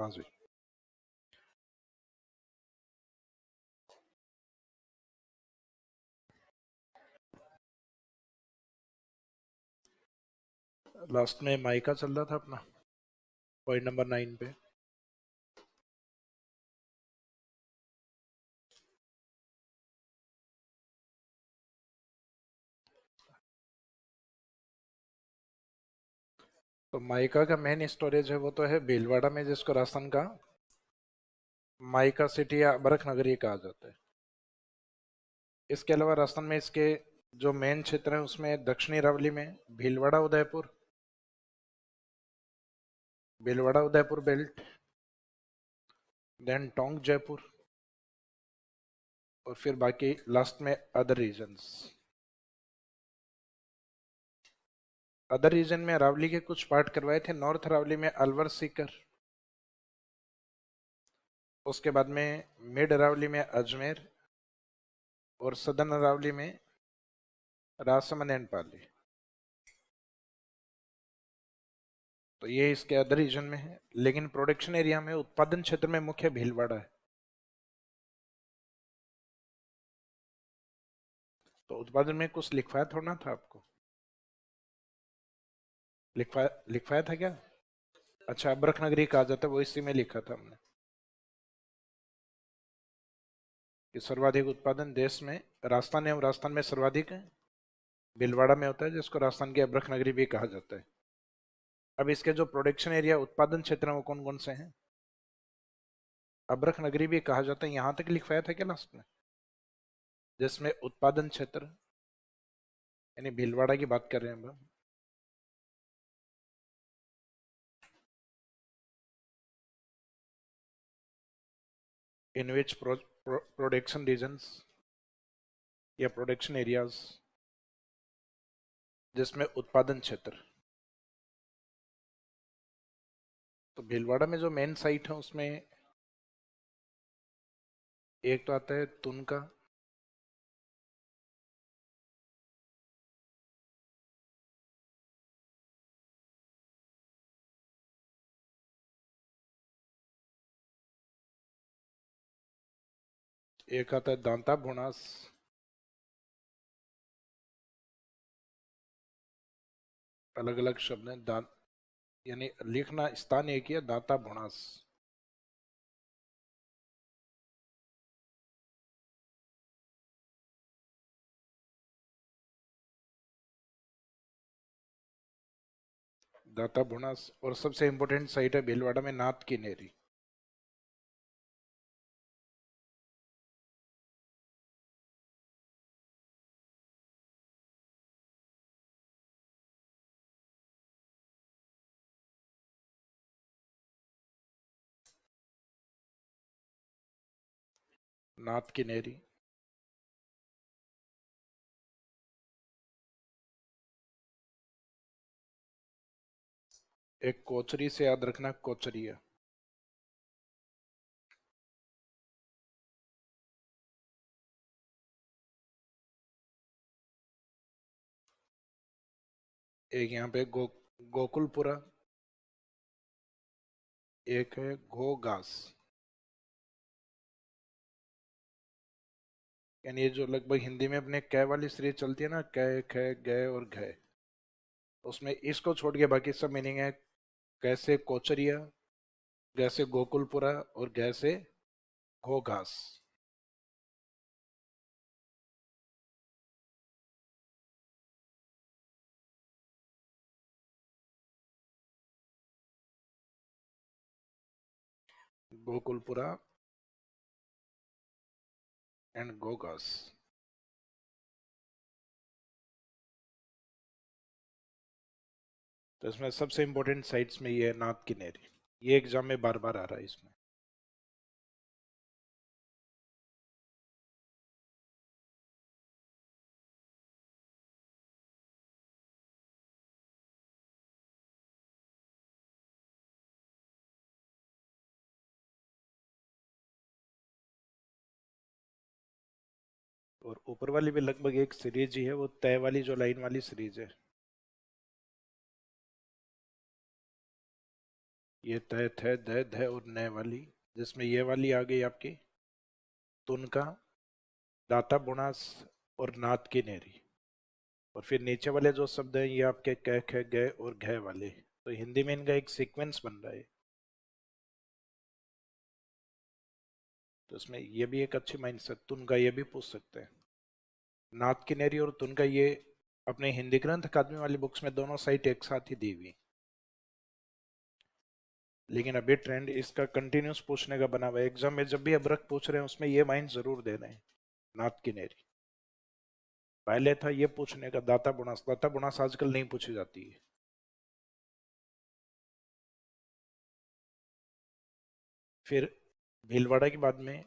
हाँ जी। लास्ट में माइका चल रहा था अपना, पॉइंट नंबर 9 पे। तो माइका का मेन स्टोरेज है वो तो है भीलवाड़ा में, जिसको राजस्थान का माइका सिटी या बरख नगरी कहा जाता है। इसके अलावा राजस्थान में इसके जो मेन क्षेत्र है उसमें दक्षिणी अरावली में भीलवाड़ा उदयपुर बेल्ट, देन टोंक जयपुर, और फिर बाकी लास्ट में अदर रीजन्स। अदर रीजन में अरावली के कुछ पार्ट करवाए थे। नॉर्थ अरावली में अलवर सीकर, उसके बाद में मिड अरावली में अजमेर, और सदर्न अरावली में राजसमंद एंड पाली। तो ये इसके अदर रीजन में है, लेकिन प्रोडक्शन एरिया में उत्पादन क्षेत्र में मुख्य भीलवाड़ा है। तो उत्पादन में कुछ लिखवाया थोड़ा ना था आपको, लिखवाया था क्या? अच्छा, अब्रख नगरी कहा जाता है, वो इसी में लिखा था हमने कि सर्वाधिक उत्पादन देश में राजस्थान है, और राजस्थान में सर्वाधिक है भीलवाड़ा में होता है, जिसको राजस्थान की अब्रख नगरी भी कहा जाता है। अब इसके जो प्रोडक्शन एरिया उत्पादन क्षेत्र है वो कौन कौन से हैं? अब्रख नगरी भी कहा जाता है, यहां तक लिखवाया था क्या लास्ट में? जिसमें उत्पादन क्षेत्र यानी भीलवाड़ा की बात कर रहे हैं हम। इन विच प्रोडक्शन रीजन्स या प्रोडक्शन एरियाज, जिसमें उत्पादन क्षेत्र। तो भीलवाड़ा में जो मेन साइट है उसमें एक तो आता है तुनका, एक आता है दांता भुनास, अलग अलग शब्द हैं। दांत यानी लिखना स्थान एक ही है, दांता भुनास। दाता भुनास, और सबसे इंपॉर्टेंट साइट है भीलवाड़ा में नाथ की नेरी। नाथ की नेरी, एक कोचरी से याद रखना, कोचरिया। एक यहाँ पे गोकुलपुरा, एक है घोगास। यानी ये जो लगभग हिंदी में अपने कै वाली सीरीज चलती है ना, कै ख गए और घय, उसमें इसको छोड़ के बाकी सब मीनिंग है। कैसे कोचरिया, गैसे गोकुलपुरा, और गैसे घोघास। गोकुलपुरा एंड घोघास। तो इसमें सबसे इंपॉर्टेंट साइट्स में ये है नाथ की नेरी। ये एग्जाम में बार बार आ रहा है इसमें। और ऊपर वाली भी लगभग एक सीरीज ही है, वो तय वाली जो लाइन वाली सीरीज है। ये तय थे द ध और न वाली, जिसमें ये वाली आ गई आपकी तुनका, दाता बुणास और नात की नेरी। और फिर नीचे वाले जो शब्द हैं ये आपके कह ख गए और घ वाले। तो हिंदी में इनका एक सीक्वेंस बन रहा है। तो इसमें ये भी एक अच्छी माइंड से तुनका ये भी पूछ सकते हैं। नात की नेरी और तुनका ये अपने हिंदी ग्रंथ अकादमी वाली बुक्स में दोनों साइट एक साथ ही दी हुई। लेकिन अभी ट्रेंड इसका कंटिन्यूस पूछने का बना हुआ है। एग्जाम में जब भी अबरक पूछ रहे हैं उसमें ये माइंड जरूर दे रहे हैं, नात की नेरी। पहले था ये पूछने का दाता बुणास आजकल नहीं पूछी जाती है। फिर भीलवाड़ा के बाद में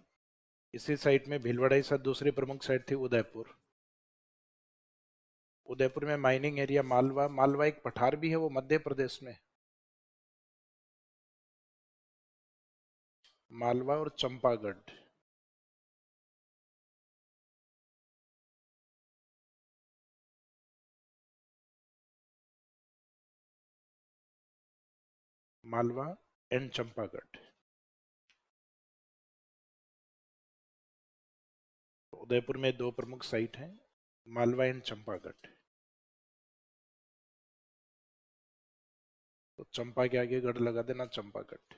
इसी साइट में भीलवाड़ा के साथ दूसरी प्रमुख साइट थी उदयपुर। उदयपुर में माइनिंग एरिया मालवा, मालवा एक पठार भी है, वो मध्य प्रदेश में। मालवा और चंपागढ़। मालवा एंड चंपागढ़। उदयपुर में दो प्रमुख साइट हैं, मालवा एंड चंपागढ़। तो चंपा के आगे गढ़ लगा देना, चंपागढ़।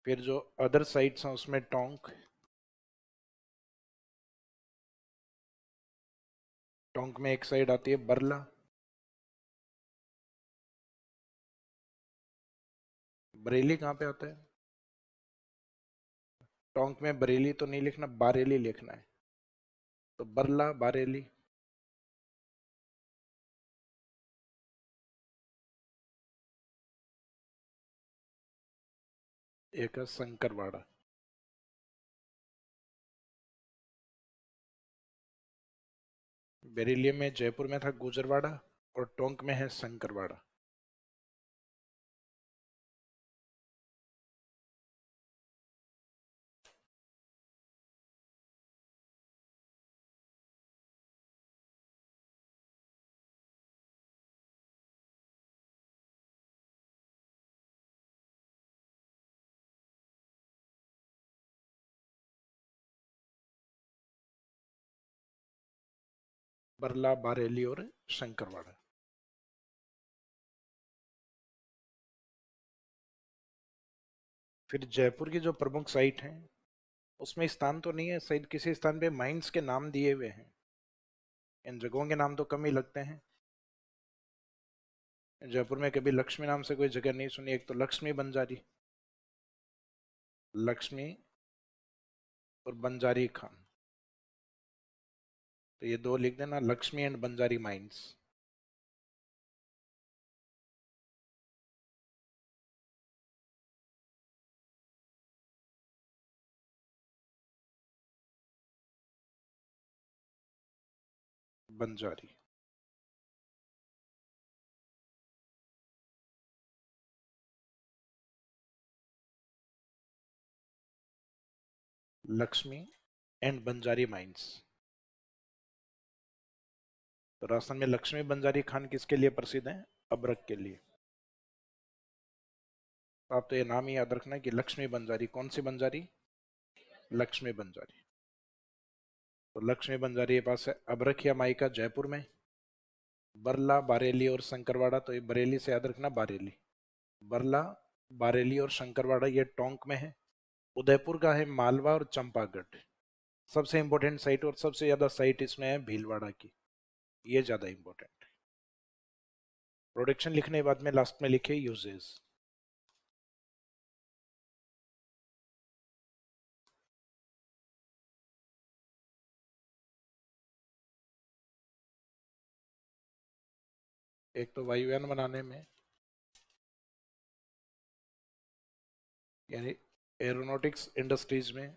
फिर जो अदर साइट्स हैं उसमें टोंक, टोंक में एक साइड आती है बरला। बरेली कहाँ पे आता है? टोंक में बरेली तो नहीं लिखना, बारेली लिखना है। तो बरला बारेली। एक है शंकरवाड़ा। बरेली में जयपुर में था गुजरवाड़ा, और टोंक में है शंकरवाड़ा। बरला बारेली और शंकरवाड़ा। फिर जयपुर की जो प्रमुख साइट है उसमें स्थान तो नहीं है, शायद किसी स्थान पे माइंस के नाम दिए हुए हैं। इन जगहों के नाम तो कम ही लगते हैं। जयपुर में कभी लक्ष्मी नाम से कोई जगह नहीं सुनी। एक तो लक्ष्मी बंजारी, लक्ष्मी और बंजारी खान। तो ये दो लिख देना, Lakshmi and Banjari mines. Banjari. Lakshmi and Banjari mines. तो राजस्थान में लक्ष्मी बंजारी खान किसके लिए प्रसिद्ध है? अबरक के लिए। तो आप तो ये नाम ही याद रखना कि लक्ष्मी बंजारी। कौन सी बंजारी? लक्ष्मी बंजारी। तो लक्ष्मी बंजारी के पास है अबरख या माइका जयपुर में। बरला बारेली और शंकरवाड़ा, तो ये बरेली से याद रखना, बारेली। बरला बारेली और शंकरवाड़ा ये टोंक में है। उदयपुर का है मालवा और चंपागढ़। सबसे इंपॉर्टेंट साइट और सबसे ज्यादा साइट इसमें है भीलवाड़ा की, ये ज्यादा इंपॉर्टेंट। प्रोडक्शन लिखने के बाद में लास्ट में लिखे यूजेस। एक तो वायुयान बनाने में, यानी एरोनॉटिक्स इंडस्ट्रीज में।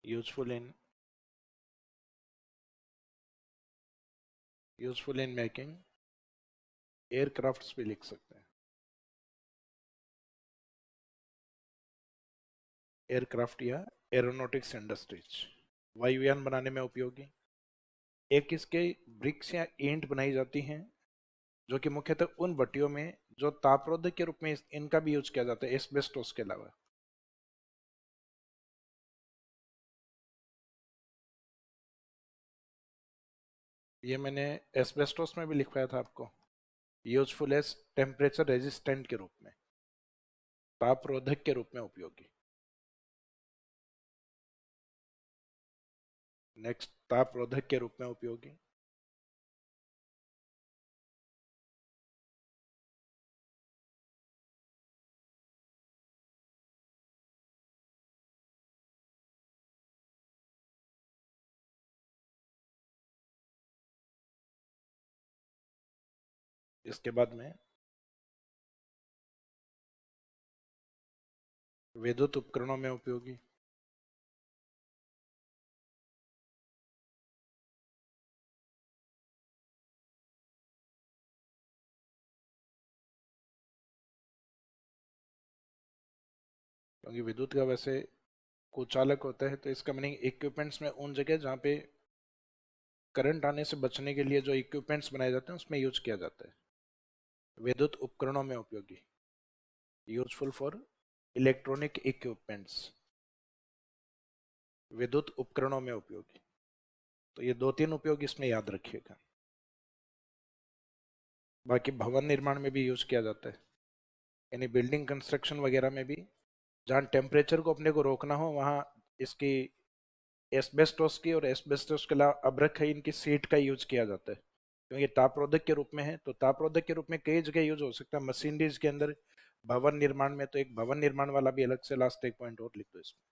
Useful in, useful in making aircrafts भी लिख सकते हैं। एयरक्राफ्ट या एरोनॉटिक्स इंडस्ट्रीज, वायुयान बनाने में उपयोगी। एक इसके ब्रिक्स या ईंट बनाई जाती हैं जो कि मुख्यतः उन भट्टियों में जो तापरोधक के रूप में इनका भी यूज किया जाता है एस्बेस्टोस के अलावा। ये मैंने एस्बेस्टोस में भी लिखवाया था आपको, यूजफुल एज टेम्परेचर रेजिस्टेंट के रूप में, तापरोधक के रूप में उपयोगी। नेक्स्ट, तापरोधक के रूप में उपयोगी। इसके बाद में विद्युत उपकरणों में उपयोगी। क्योंकि विद्युत का वैसे कुचालक होता है, तो इसका मीनिंग इक्विपमेंट्स में उन जगह जहाँ पे करंट आने से बचने के लिए जो इक्विपमेंट्स बनाए जाते हैं उसमें यूज किया जाता है। विद्युत उपकरणों में उपयोगी, यूजफुल फॉर इलेक्ट्रॉनिक इक्विपमेंट्स, विद्युत उपकरणों में उपयोगी। तो ये दो तीन उपयोग इसमें याद रखिएगा। बाकी भवन निर्माण में भी यूज किया जाता है, यानी बिल्डिंग कंस्ट्रक्शन वगैरह में भी जहाँ टेम्परेचर को अपने को रोकना हो वहाँ इसकी एस्बेस्टोस की और एस्बेस्टोस के अलावा अभ्रक है इनकी सीट का यूज किया जाता है, क्योंकि तापरोधक के रूप में है। तो तापरोधक के रूप में कई जगह यूज हो सकता है, मशीनरीज के अंदर, भवन निर्माण में। तो एक भवन निर्माण वाला भी अलग से लास्ट एक पॉइंट और लिख दो इसमें,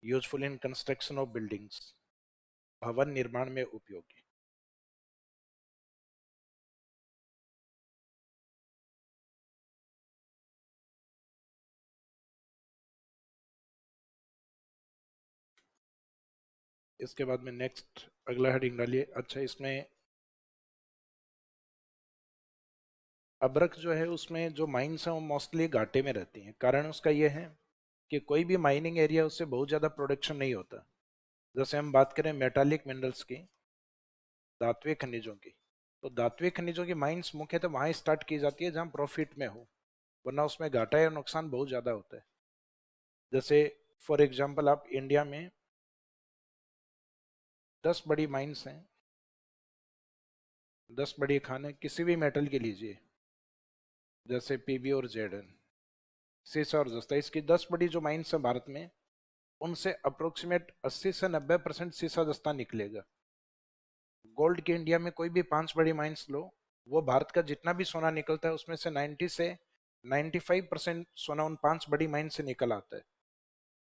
useful in construction of buildings, भवन निर्माण में उपयोगी। इसके बाद में नेक्स्ट अगला हेडिंग डालिए। अच्छा, इसमें अब्रक जो है उसमें जो माइंस हैं वो मोस्टली घाटे में रहती हैं। कारण उसका ये है कि कोई भी माइनिंग एरिया उससे बहुत ज़्यादा प्रोडक्शन नहीं होता। जैसे हम बात करें मेटालिक मिनरल्स की, धात्विक खनिजों की, तो धात्विक खनिजों की माइंस मुख्यतः वहाँ स्टार्ट की जाती है जहाँ प्रॉफिट में हो, वरना उसमें घाटा या नुकसान बहुत ज़्यादा होता है। जैसे फॉर एग्जांपल आप इंडिया में 10 बड़ी माइंस हैं, 10 बड़ी खान है किसी भी मेटल के लीजिए, जैसे पीबी और जेडन, सीसा और जस्ता, इसकी 10 बड़ी जो माइंस हैं भारत में, उनसे अप्रोक्सीमेट 80 से 90% सीसा जस्ता निकलेगा। गोल्ड के इंडिया में कोई भी 5 बड़ी माइंस लो, वो भारत का जितना भी सोना निकलता है उसमें से 90 से 95% सोना उन 5 बड़ी माइन से निकल आता है।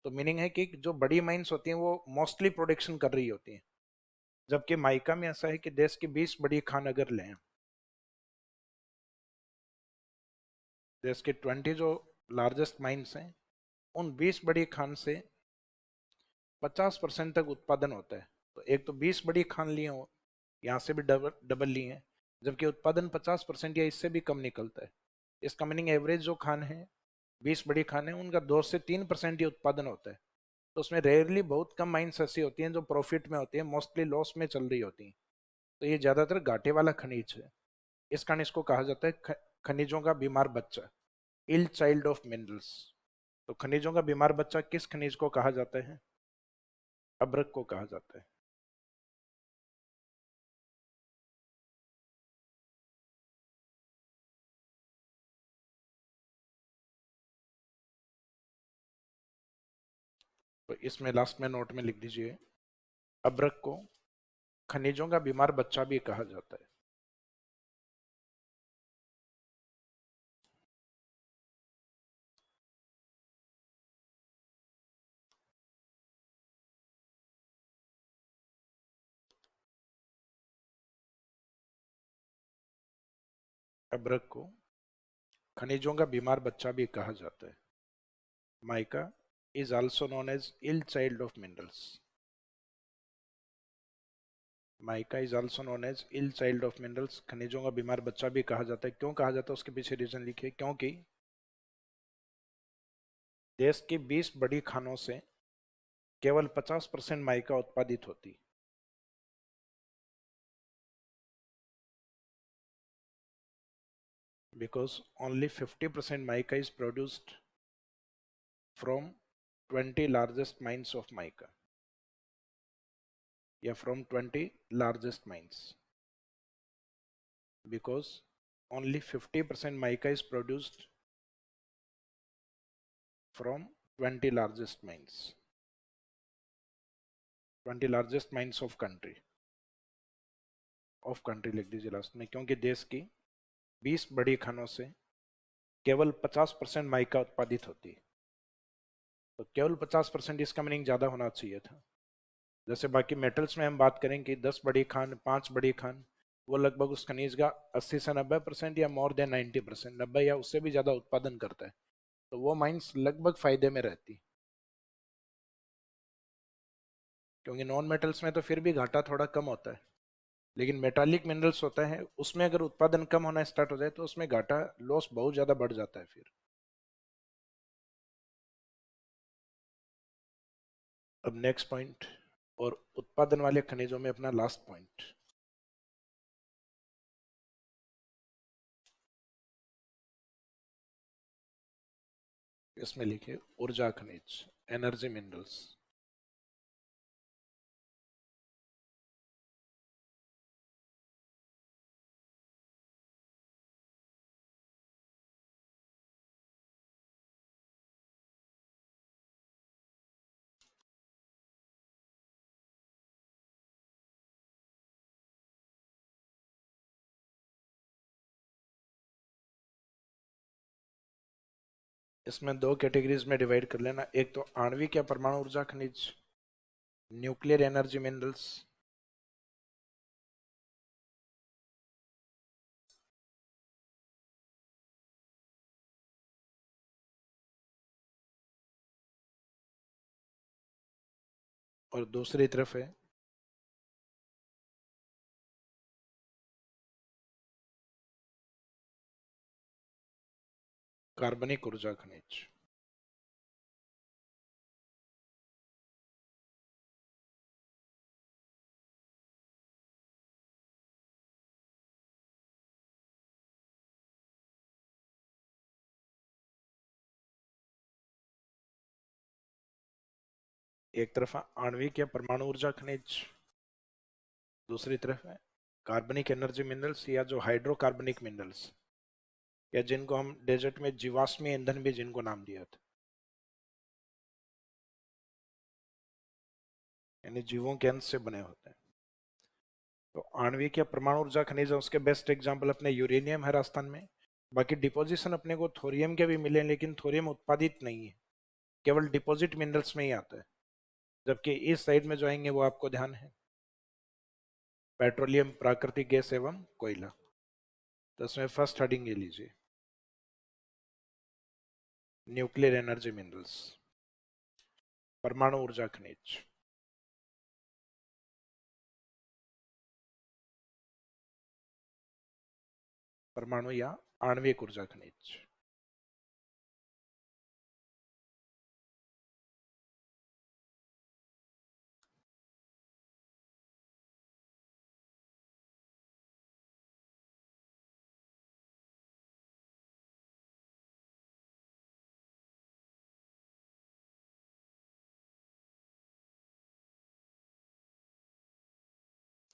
तो मीनिंग है कि जो बड़ी माइंस होती हैं वो मोस्टली प्रोडक्शन कर रही होती हैं, जबकि माइका में ऐसा है कि देश की 20 बड़ी खान अगर लें, देश के 20 जो लार्जेस्ट माइंस हैं, उन 20 बड़ी खान से 50% तक उत्पादन होता है। तो एक तो 20 बड़ी खान लिए हो, यहाँ से भी डबल डबल लिए हैं, जबकि उत्पादन 50% या इससे भी कम निकलता है। इसका मीनिंग एवरेज जो खान है, 20 बड़ी खान है, उनका 2 से 3% ही उत्पादन होता है। तो उसमें रेयरली बहुत कम माइंस ऐसी होती हैं जो प्रॉफिट में होती हैं, मोस्टली लॉस में चल रही होती हैं। तो ये ज़्यादातर घाटे वाला खनिज है। इस कारण इसको कहा जाता है खनिजों का बीमार बच्चा, इल चाइल्ड ऑफ मिनरल्स। तो खनिजों का बीमार बच्चा किस खनिज को कहा जाता है? अभ्रक को कहा जाता है। तो इसमें लास्ट में नोट में लिख दीजिए, अभ्रक को खनिजों का बीमार बच्चा भी कहा जाता है। अभ्रक को खनिजों का बीमार बच्चा भी कहा जाता है। Mica is also known as ill child of minerals. Mica is also known as ill child of minerals, खनिजों का बीमार बच्चा भी कहा जाता है। क्यों कहा जाता है उसके पीछे रीजन लिखिए। क्योंकि देश की 20 बड़ी खानों से केवल 50% माइका उत्पादित होती। Because only 50% mica is produced from 20 largest mines of mica, या from 20 largest mines, because only 50% mica is produced from 20 largest mines, 20 largest mines of country, of country लिख दीजिए लास्ट में, क्योंकि देश की 20 बड़ी खानों से केवल 50% माइका उत्पादित होती है। तो केवल 50%, इसका मीनिंग ज़्यादा होना चाहिए था। जैसे बाकी मेटल्स में हम बात करें कि 10 बड़ी खान, 5 बड़ी खान, वो लगभग उस खनिज का 80 से 90% या मोर देन 90%, 90 या उससे भी ज़्यादा उत्पादन करता है। तो वो माइंस लगभग फायदे में रहती, क्योंकि नॉन मेटल्स में तो फिर भी घाटा थोड़ा कम होता है, लेकिन मेटालिक मिनरल्स होता है उसमें अगर उत्पादन कम होना स्टार्ट हो जाए तो उसमें घाटा, लॉस बहुत ज़्यादा बढ़ जाता है फिर। अब नेक्स्ट पॉइंट, और उत्पादन वाले खनिजों में अपना लास्ट पॉइंट, इसमें लिखे ऊर्जा खनिज, एनर्जी मिनरल्स। इसमें दो कैटेगरीज में डिवाइड कर लेना, एक तो आणविक या परमाणु ऊर्जा खनिज, न्यूक्लियर एनर्जी मिनरल्स, और दूसरी तरफ है कार्बनिक ऊर्जा खनिज। एक तरफ आणविक या परमाणु ऊर्जा खनिज, दूसरी तरफ है कार्बनिक एनर्जी मिनरल्स, या जो हाइड्रोकार्बनिक मिनरल्स, या जिनको हम डेजर्ट में जीवाश्मी ईंधन भी जिनको नाम दिया था, यानी जीवों के अंश से बने होते हैं। तो आणविक या परमाणु ऊर्जा खनिज, उसके बेस्ट एग्जांपल अपने यूरेनियम है राजस्थान में। बाकी डिपोजिशन अपने को थोरियम के भी मिले, लेकिन थोरियम उत्पादित नहीं है, केवल डिपॉजिट मिनरल्स में ही आता है। जबकि इस साइड में जो आएंगे वो आपको ध्यान है, पेट्रोलियम, प्राकृतिक गैस एवं कोयला। तो इसमें फर्स्ट हेडिंग ये लीजिए, न्यूक्लियर एनर्जी मिनरल्स, परमाणु ऊर्जा खनिज। परमाणु या आणविक ऊर्जा खनिज।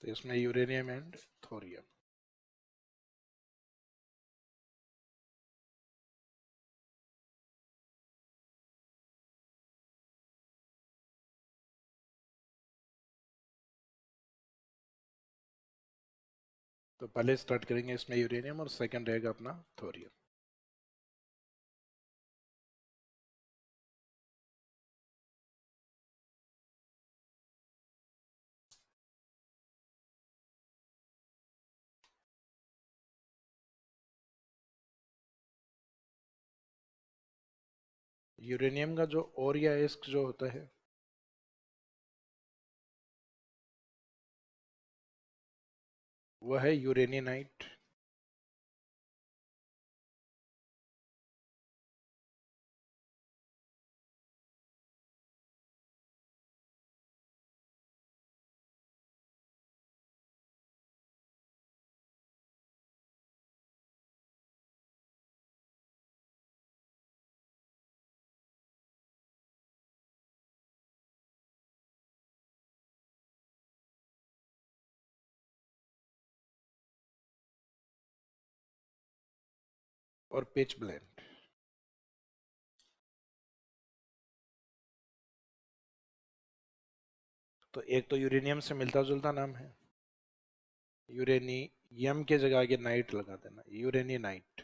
तो इसमें यूरेनियम एंड थोरियम। तो पहले स्टार्ट करेंगे इसमें यूरेनियम, और सेकंड रहेगा अपना थोरियम। यूरेनियम का जो और या इस्क जो होता है, वह है यूरेनियनाइट। और पिच ब्लेंड। तो एक तो यूरेनियम से मिलता जुलता नाम है, यूरेनियम के जगह आगे नाइट लगा देना, यूरेनिनाइट।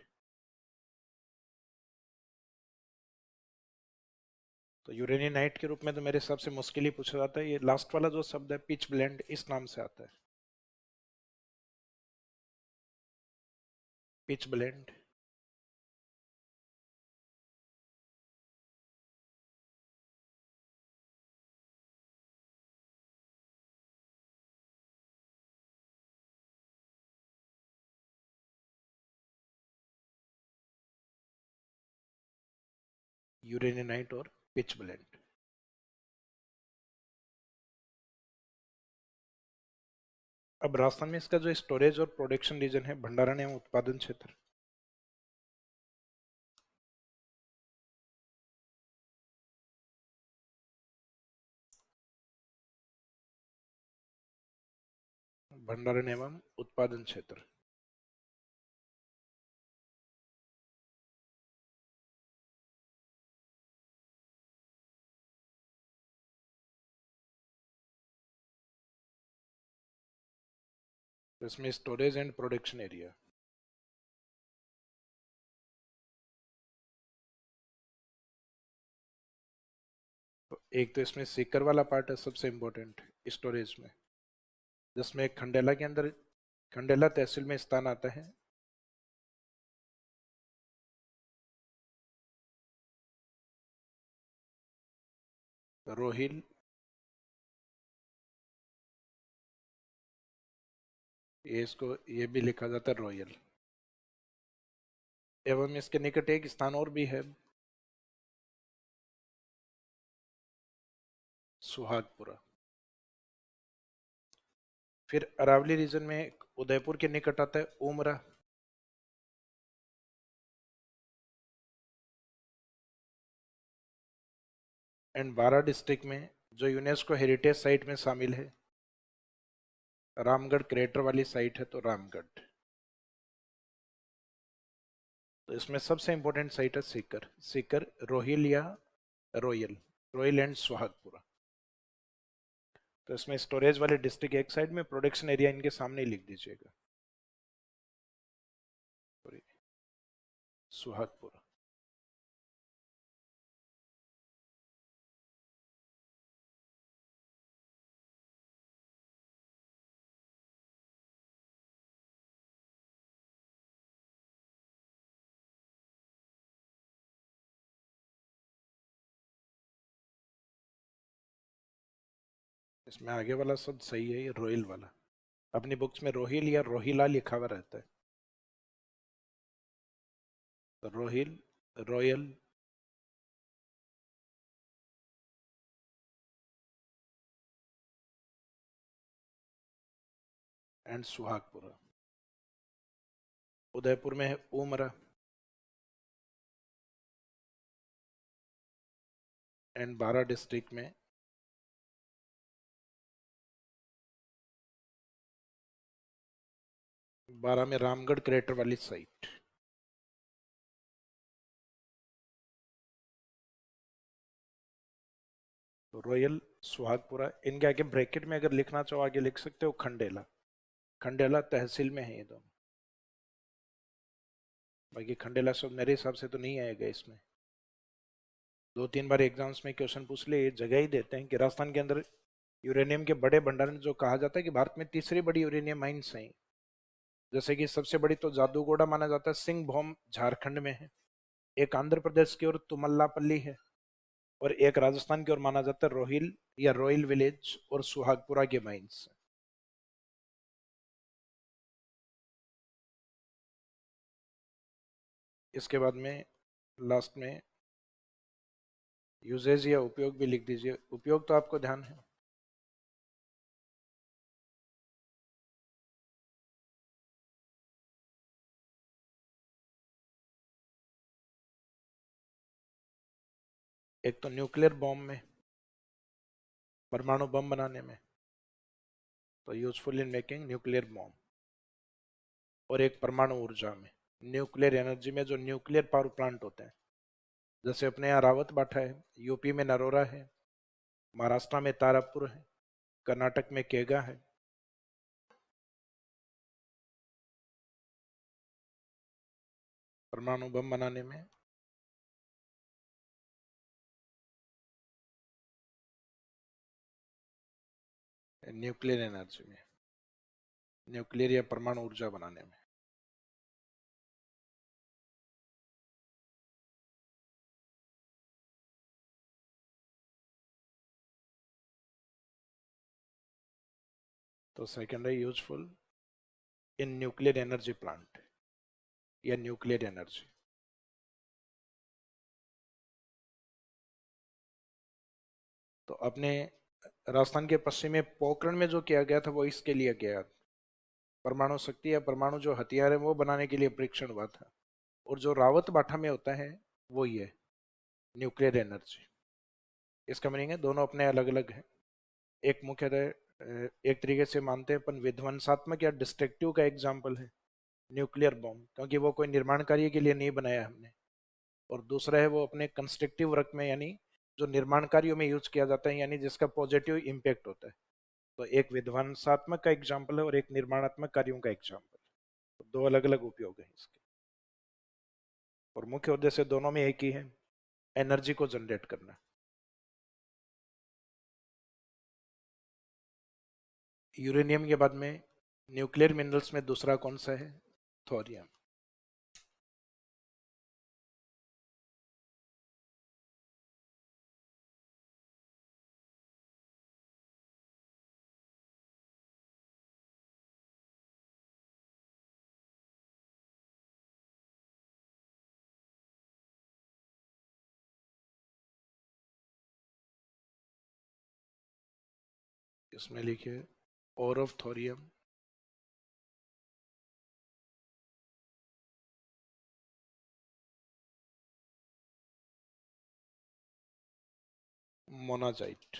तो यूरेनिनाइट के रूप में तो मेरे हिसाब से मुश्किल ही पूछा जाता है। ये लास्ट वाला जो शब्द है पिच ब्लेंड, इस नाम से आता है, पिच ब्लेंड। यूरेनिनाइट और पिच ब्लेंड। अब राजस्थान में इसका जो स्टोरेज और प्रोडक्शन रीजन है, भंडारण एवं उत्पादन क्षेत्र, भंडारण एवं उत्पादन क्षेत्र। तो इसमें स्टोरेज एंड प्रोडक्शन एरिया। तो एक तो इसमें सीकर वाला पार्ट है सबसे इंपॉर्टेंट स्टोरेज में, जिसमें खंडेला के अंदर, खंडेला तहसील में स्थान आता है। रोहिल, ये इसको ये भी लिखा जाता है रॉयल। एवं इसके निकट एक स्थान और भी है, सुहागपुरा। फिर अरावली रीजन में उदयपुर के निकट आता है उमरा। एंड बारा डिस्ट्रिक्ट में जो यूनेस्को हेरिटेज साइट में शामिल है, रामगढ़ क्रेटर वाली साइट है, तो रामगढ़। तो इसमें सबसे इंपॉर्टेंट साइट है सीकर, सीकर रोहिल या रॉयल, रॉयल एंड सुहागपुरा। तो इसमें स्टोरेज वाले डिस्ट्रिक्ट एक साइड में, प्रोडक्शन एरिया इनके सामने ही लिख दीजिएगा, सुहागपुरा। इसमें आगे वाला शब्द सही है, ये रोहिल वाला। अपनी बुक्स में रोहिल या रोहिला लिखा हुआ रहता है, तो रोहिल, रॉयल एंड सुहागपुरा। उदयपुर में है उमरा एंड बारा डिस्ट्रिक्ट में बारा में रामगढ़ क्रेटर वाली साइट। तो रॉयल, सुहागपुरा, इनके आगे ब्रैकेट में अगर लिखना चाहो आगे लिख सकते हो खंडेला। खंडेला तहसील में है ये दोनों। बाकी खंडेला शब्द मेरे हिसाब से तो नहीं आएगा इसमें। 2-3 बार एग्जाम्स में क्वेश्चन पूछ ले, ये जगह ही देते हैं कि राजस्थान के अंदर यूरेनियम के बड़े भंडारण, जो कहा जाता है कि भारत में तीसरी बड़ी यूरेनियम माइंस हैं। जैसे कि सबसे बड़ी तो जादूगोड़ा माना जाता है, सिंह भौम झारखंड में है, एक आंध्र प्रदेश की ओर तुमल्लापल्ली है, और एक राजस्थान की ओर माना जाता है रोहिल या रॉयल विलेज और सुहागपुरा के माइंस। इसके बाद में लास्ट में यूजेज या उपयोग भी लिख दीजिए। उपयोग तो आपको ध्यान है, एक तो न्यूक्लियर बॉम्ब में, परमाणु बम बनाने में, तो useful in making nuclear bomb, और एक परमाणु ऊर्जा में। न्यूक्लियर एनर्जी में जो न्यूक्लियर पावर प्लांट होते हैं, जैसे अपने यहाँ रावत बाठा है, यूपी में नरोरा है, महाराष्ट्र में तारापुर है, कर्नाटक में केगा है। परमाणु बम बनाने में न्यूक्लियर एनर्जी में, न्यूक्लियर या परमाणु ऊर्जा बनाने में। तो सेकंड है useful in nuclear energy plant या न्यूक्लियर एनर्जी। तो अपने राजस्थान के पश्चिम में पोखरण में जो किया गया था वो इसके लिए किया, परमाणु शक्ति या परमाणु जो हथियार है वो बनाने के लिए परीक्षण हुआ था। और जो रावत बाठा में होता है वो ये न्यूक्लियर एनर्जी। इसका मीनिंग है दोनों अपने अलग अलग हैं। एक मुख्यतः एक तरीके से मानते हैं अपन विध्वंसात्मक या डिस्ट्रक्टिव का एग्जाम्पल है न्यूक्लियर बॉम्ब, क्योंकि वो कोई निर्माण कार्य के लिए नहीं बनाया हमने। और दूसरा है वो अपने कंस्ट्रक्टिव वर्क में, यानी जो निर्माण कार्यों में यूज किया जाता है, यानी जिसका पॉजिटिव इम्पैक्ट होता है। तो एक विध्वंसात्मक का एग्जाम्पल है और एक निर्माणात्मक कार्यों का एग्जाम्पल। तो दो अलग अलग उपयोग है इसके, और मुख्य उद्देश्य दोनों में एक ही है, एनर्जी को जनरेट करना। यूरेनियम के बाद में न्यूक्लियर मिनरल्स में दूसरा कौन सा है? थोरियम। इसमें लिखिए और ऑफ थोरियम, मोनाजाइट,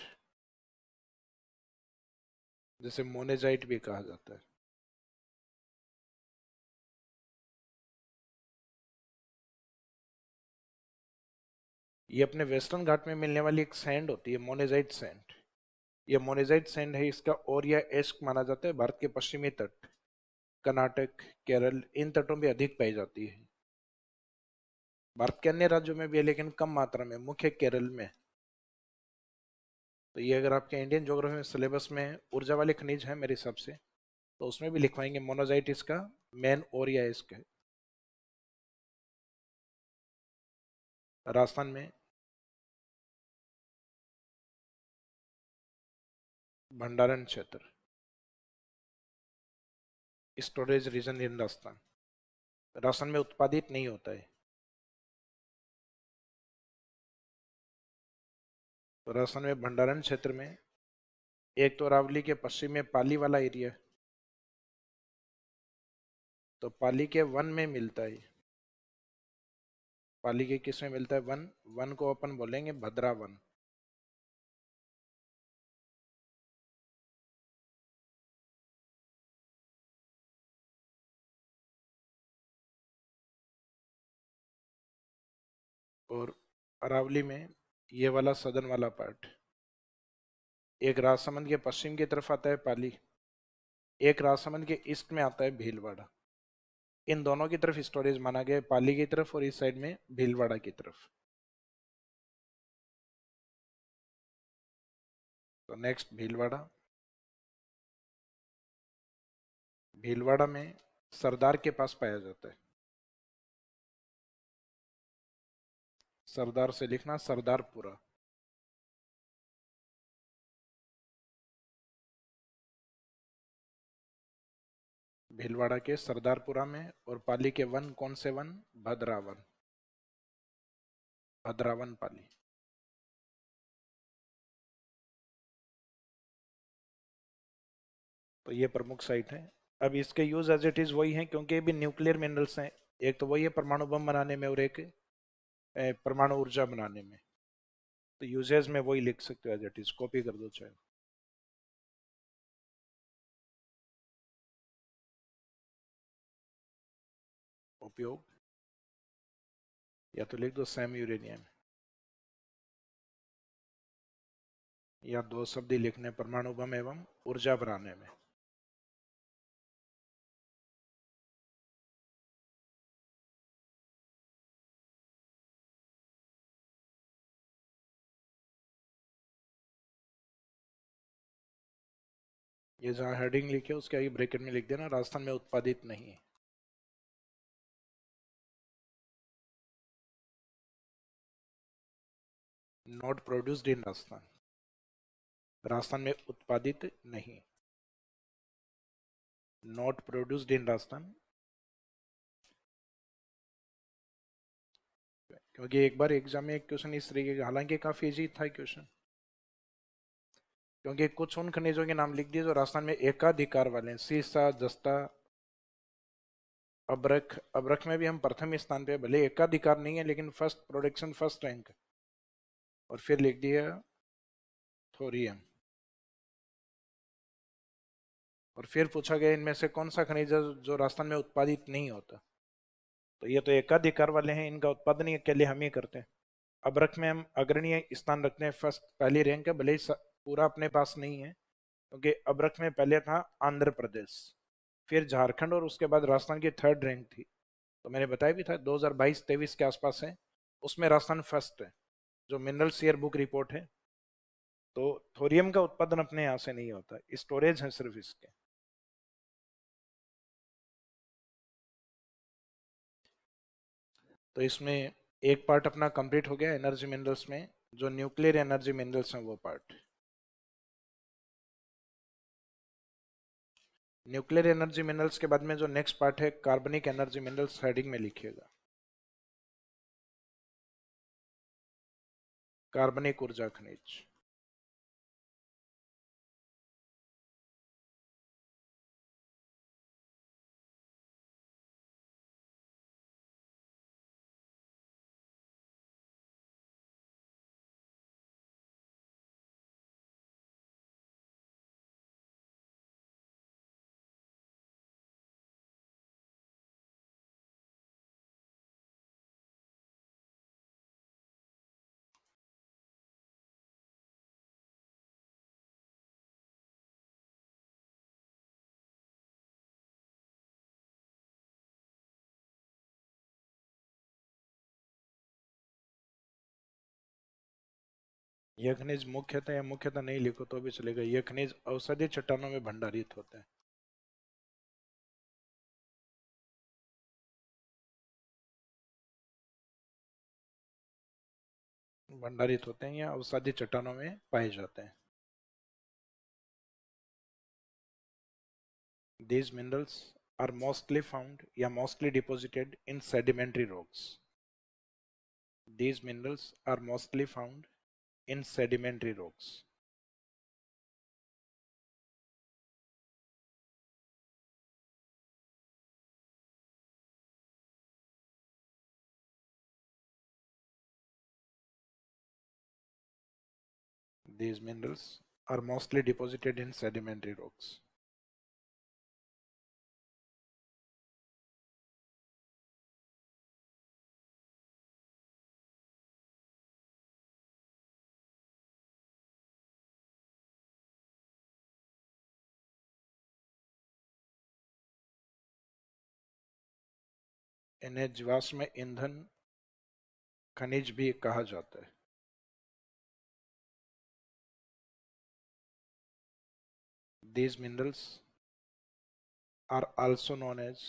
जिसे मोनेजाइट भी कहा जाता है। ये अपने वेस्टर्न घाट में मिलने वाली एक सैंड होती है, मोनेजाइट सैंड। ये मोनेजाइट सैंड है, इसका ओरिया एस्क माना जाता है। भारत के पश्चिमी तट, कर्नाटक, केरल, इन तटों में अधिक पाई जाती है। भारत के अन्य राज्यों में भी है लेकिन कम मात्रा में, मुख्य केरल में। तो ये अगर आपके इंडियन ज्योग्राफी में सिलेबस में ऊर्जा वाले खनिज है मेरे हिसाब से, तो उसमें भी लिखवाएंगे मोनोजाइट इसका मेन ओरिया एस्क है। राजस्थान में भंडारण क्षेत्र, स्टोरेज रीजन इन राजस्थान, राजस्थान में उत्पादित नहीं होता है। तो राजस्थान में भंडारण क्षेत्र में एक तो अरावली के पश्चिम में पाली वाला एरिया, तो पाली के वन में मिलता है। पाली के किस में मिलता है? वन। वन को अपन बोलेंगे भद्रा वन। और अरावली में ये वाला सदन वाला पार्ट, एक राजसमंद के पश्चिम की तरफ आता है पाली, एक राजसमंद के ईस्ट में आता है भीलवाड़ा। इन दोनों की तरफ स्टोरेज माना गया है, पाली की तरफ और इस साइड में भीलवाड़ा की तरफ। तो नेक्स्ट भीलवाड़ा। भीलवाड़ा में सरदार के पास पाया जाता है। सरदार से लिखना सरदारपुरा। भीलवाड़ा के सरदारपुरा में। और पाली के वन कौन से वन? भद्रावन। भद्रावन पाली। तो ये प्रमुख साइट है। अब इसके यूज एज इट इज वही है, क्योंकि ये भी न्यूक्लियर मिनरल्स हैं। एक तो वही है परमाणु बम बनाने में, और एक परमाणु ऊर्जा बनाने में। तो यूजेस में वही लिख सकते हो एज इट इज, कॉपी कर दो चाहे। उपयोग, या तो लिख दो सैम यूरेनियम, या दो शब्द ही लिखने परमाणु बम एवं ऊर्जा बनाने में। ये जहां हेडिंग लिखे उसके आगे ब्रैकेट में लिख देना राजस्थान में उत्पादित नहीं है। Not produced in Rajasthan, Rajasthan में उत्पादित नहीं, नॉट प्रोड्यूस्ड इन राजस्थान। क्योंकि एक बार एग्जाम में एक क्वेश्चन इस तरीके का, हालांकि काफी इजी था क्वेश्चन, क्योंकि कुछ उन खनिजों के नाम लिख दिए जो राजस्थान में एकाधिकार वाले हैं, सीसा, जस्ता, अब्रक। अब्रक में भी हम प्रथम स्थान पे, भले एकाधिकार नहीं है लेकिन फर्स्ट प्रोडक्शन, फर्स्ट रैंक। और फिर लिख दिया थोरियम। और फिर पूछा गया इनमें से कौन सा खनिज है जो राजस्थान में उत्पादित नहीं होता, तो ये तो एकाधिकार वाले हैं, इनका उत्पादन ही अकेले हम ही करते हैं। अब्रक में हम अग्रणीय स्थान रखते हैं, फर्स्ट, पहली रैंक है, भले ही पूरा अपने पास नहीं है, क्योंकि अब्रक में पहले था आंध्र प्रदेश, फिर झारखंड, और उसके बाद राजस्थान की थर्ड रैंक थी। तो मैंने बताया भी था 2022-23 के आसपास है, उसमें राजस्थान फर्स्ट है, जो मिनरल शेयर बुक रिपोर्ट है। तो थोरियम का उत्पादन अपने यहाँ से नहीं होता, स्टोरेज है सिर्फ इसके। तो इसमें एक पार्ट अपना कंप्लीट हो गया एनर्जी मिनरल्स में, जो न्यूक्लियर एनर्जी मिनरल्स हैं वो पार्ट। न्यूक्लियर एनर्जी मिनरल्स के बाद में जो नेक्स्ट पार्ट है कार्बनिक एनर्जी मिनरल्स, हेडिंग में लिखिएगा, कार्बनिक ऊर्जा खनिज। यह खनिज मुख्यतः या मुख्यतः नहीं लिखो तो भी चलेगा, यह खनिज औषधीय चट्टानों में भंडारित होते हैं। भंडारित होते हैं या औषधीय चट्टानों में पाए जाते हैं। These minerals are mostly found या mostly deposited in sedimentary rocks. These minerals are mostly found in sedimentary rocks. These minerals are mostly deposited in sedimentary rocks. इन्हें जीवाश्म ईंधन खनिज भी कहा जाता है। These minerals are also known as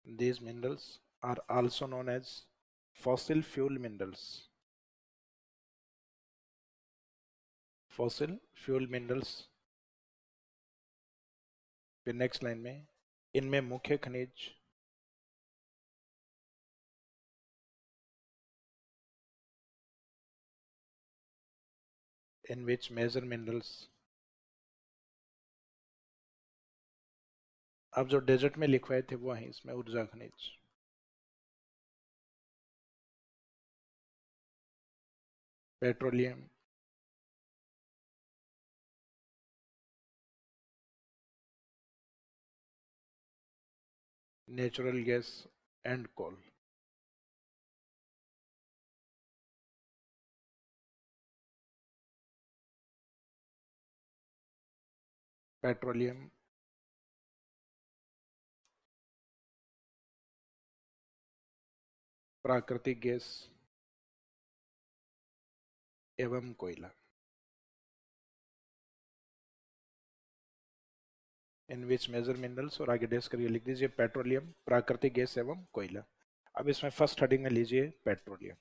these minerals are also known as fossil fuel minerals. Fossil fuel minerals। फिर next line में, इनमें मुख्य खनिज in which major minerals, अब जो डेजर्ट में लिखवाए थे वो है इसमें ऊर्जा खनिज। Petroleum, natural gas and coal. Petroleum, प्राकृतिक गैस एवं कोयला। इन विच मेजर मिनरल्स, और आगे डेस्क करके लिख दीजिए पेट्रोलियम, प्राकृतिक गैस एवं कोयला। अब इसमें फर्स्ट हेडिंग में लीजिए पेट्रोलियम।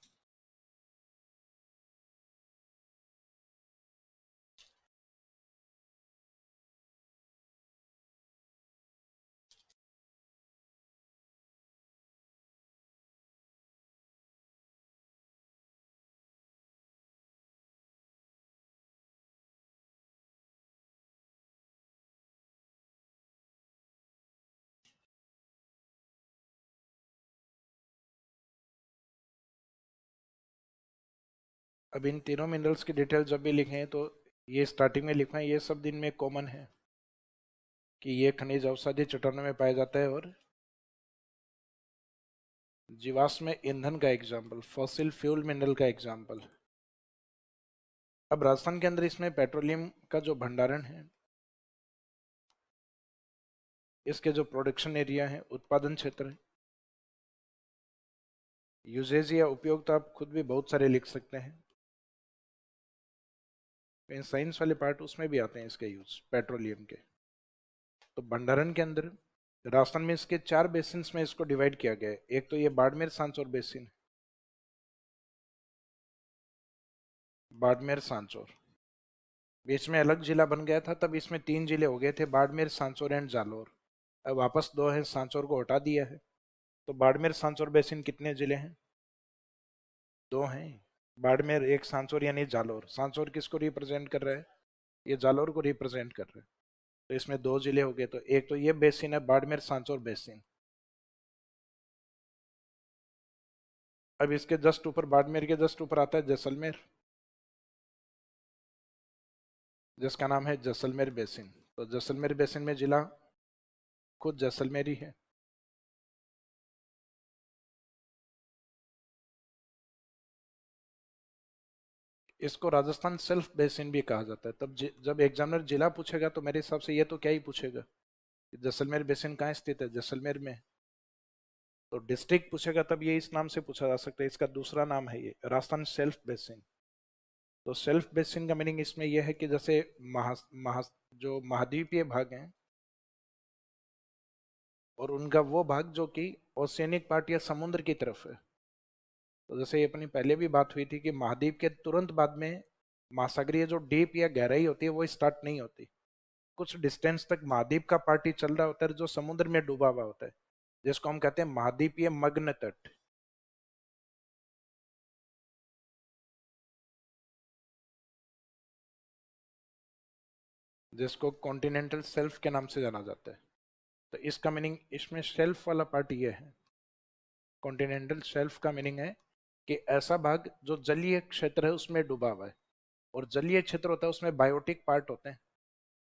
अब इन तीनों मिनरल्स की डिटेल जब भी लिखें तो ये स्टार्टिंग में लिखना, ये सब दिन में कॉमन है कि ये खनिज अवसादी चट्टानों में पाया जाता है और जीवाश्म ईंधन का एग्जाम्पल, फॉसिल फ्यूल मिनरल का एग्जाम्पल। अब राजस्थान के अंदर इसमें पेट्रोलियम का जो भंडारण है, इसके जो प्रोडक्शन एरिया है, उत्पादन क्षेत्र है, यूजेज या उपयोग तो आप खुद भी बहुत सारे लिख सकते हैं। साइंस वाले पार्ट उसमें भी आते हैं इसके यूज पेट्रोलियम के। तो भंडारण के अंदर राजस्थान में इसके 4 बेसिन में इसको डिवाइड किया गया है। एक तो ये बाड़मेर सांचौर बेसिन, बाड़मेर सांचौर बीच में अलग जिला बन गया था, तब इसमें 3 जिले हो गए थे, बाड़मेर सांचौर एंड जालोर। अब वापस 2 है, सांचौर को हटा दिया है। तो बाड़मेर सांचौर बेसिन कितने जिले हैं? 2 हैं। बाड़मेर एक, सांचौर यानी जालोर। सांचौर किसको रिप्रेजेंट कर रहा है? ये जालोर को रिप्रेजेंट कर रहा है। तो इसमें 2 जिले हो गए। तो एक तो ये बेसिन है बाड़मेर सांचौर बेसिन। अब इसके जस्ट ऊपर, बाड़मेर के जस्ट ऊपर आता है जैसलमेर, जिसका नाम है जैसलमेर बेसिन। तो जैसलमेर बेसिन में जिला खुद जैसलमेर ही है। इसको राजस्थान सेल्फ बेसिन भी कहा जाता है। तब जब एग्जामिनर जिला पूछेगा तो मेरे हिसाब से ये तो क्या ही पूछेगा, जैसलमेर बेसिन कहाँ स्थित है, जैसलमेर में। तो डिस्ट्रिक्ट पूछेगा तब ये इस नाम से पूछा जा सकता है। इसका दूसरा नाम है ये राजस्थान सेल्फ बेसिन। तो सेल्फ बेसिन का मीनिंग इसमें यह है कि जैसे महा, महा जो महाद्वीपीय भाग हैं और उनका वो भाग जो कि ओशियनिक पार्ट या समुद्र की तरफ है। तो जैसे ये अपनी पहले भी बात हुई थी कि महाद्वीप के तुरंत बाद में महासागरीय जो डीप या गहराई होती है वो स्टार्ट नहीं होती। कुछ डिस्टेंस तक महाद्वीप का पार्ट ही चल रहा होता है जो समुद्र में डूबा हुआ होता है, जिसको हम कहते हैं महाद्वीपीय मग्न तट, जिसको कॉन्टिनेंटल शेल्फ के नाम से जाना जाता है। तो इसका मीनिंग इसमें शेल्फ वाला पार्ट ये है। कॉन्टिनेंटल शेल्फ का मीनिंग है कि ऐसा भाग जो जलीय क्षेत्र है उसमें डूबा हुआ है। और जलीय क्षेत्र होता है उसमें बायोटिक पार्ट होते हैं,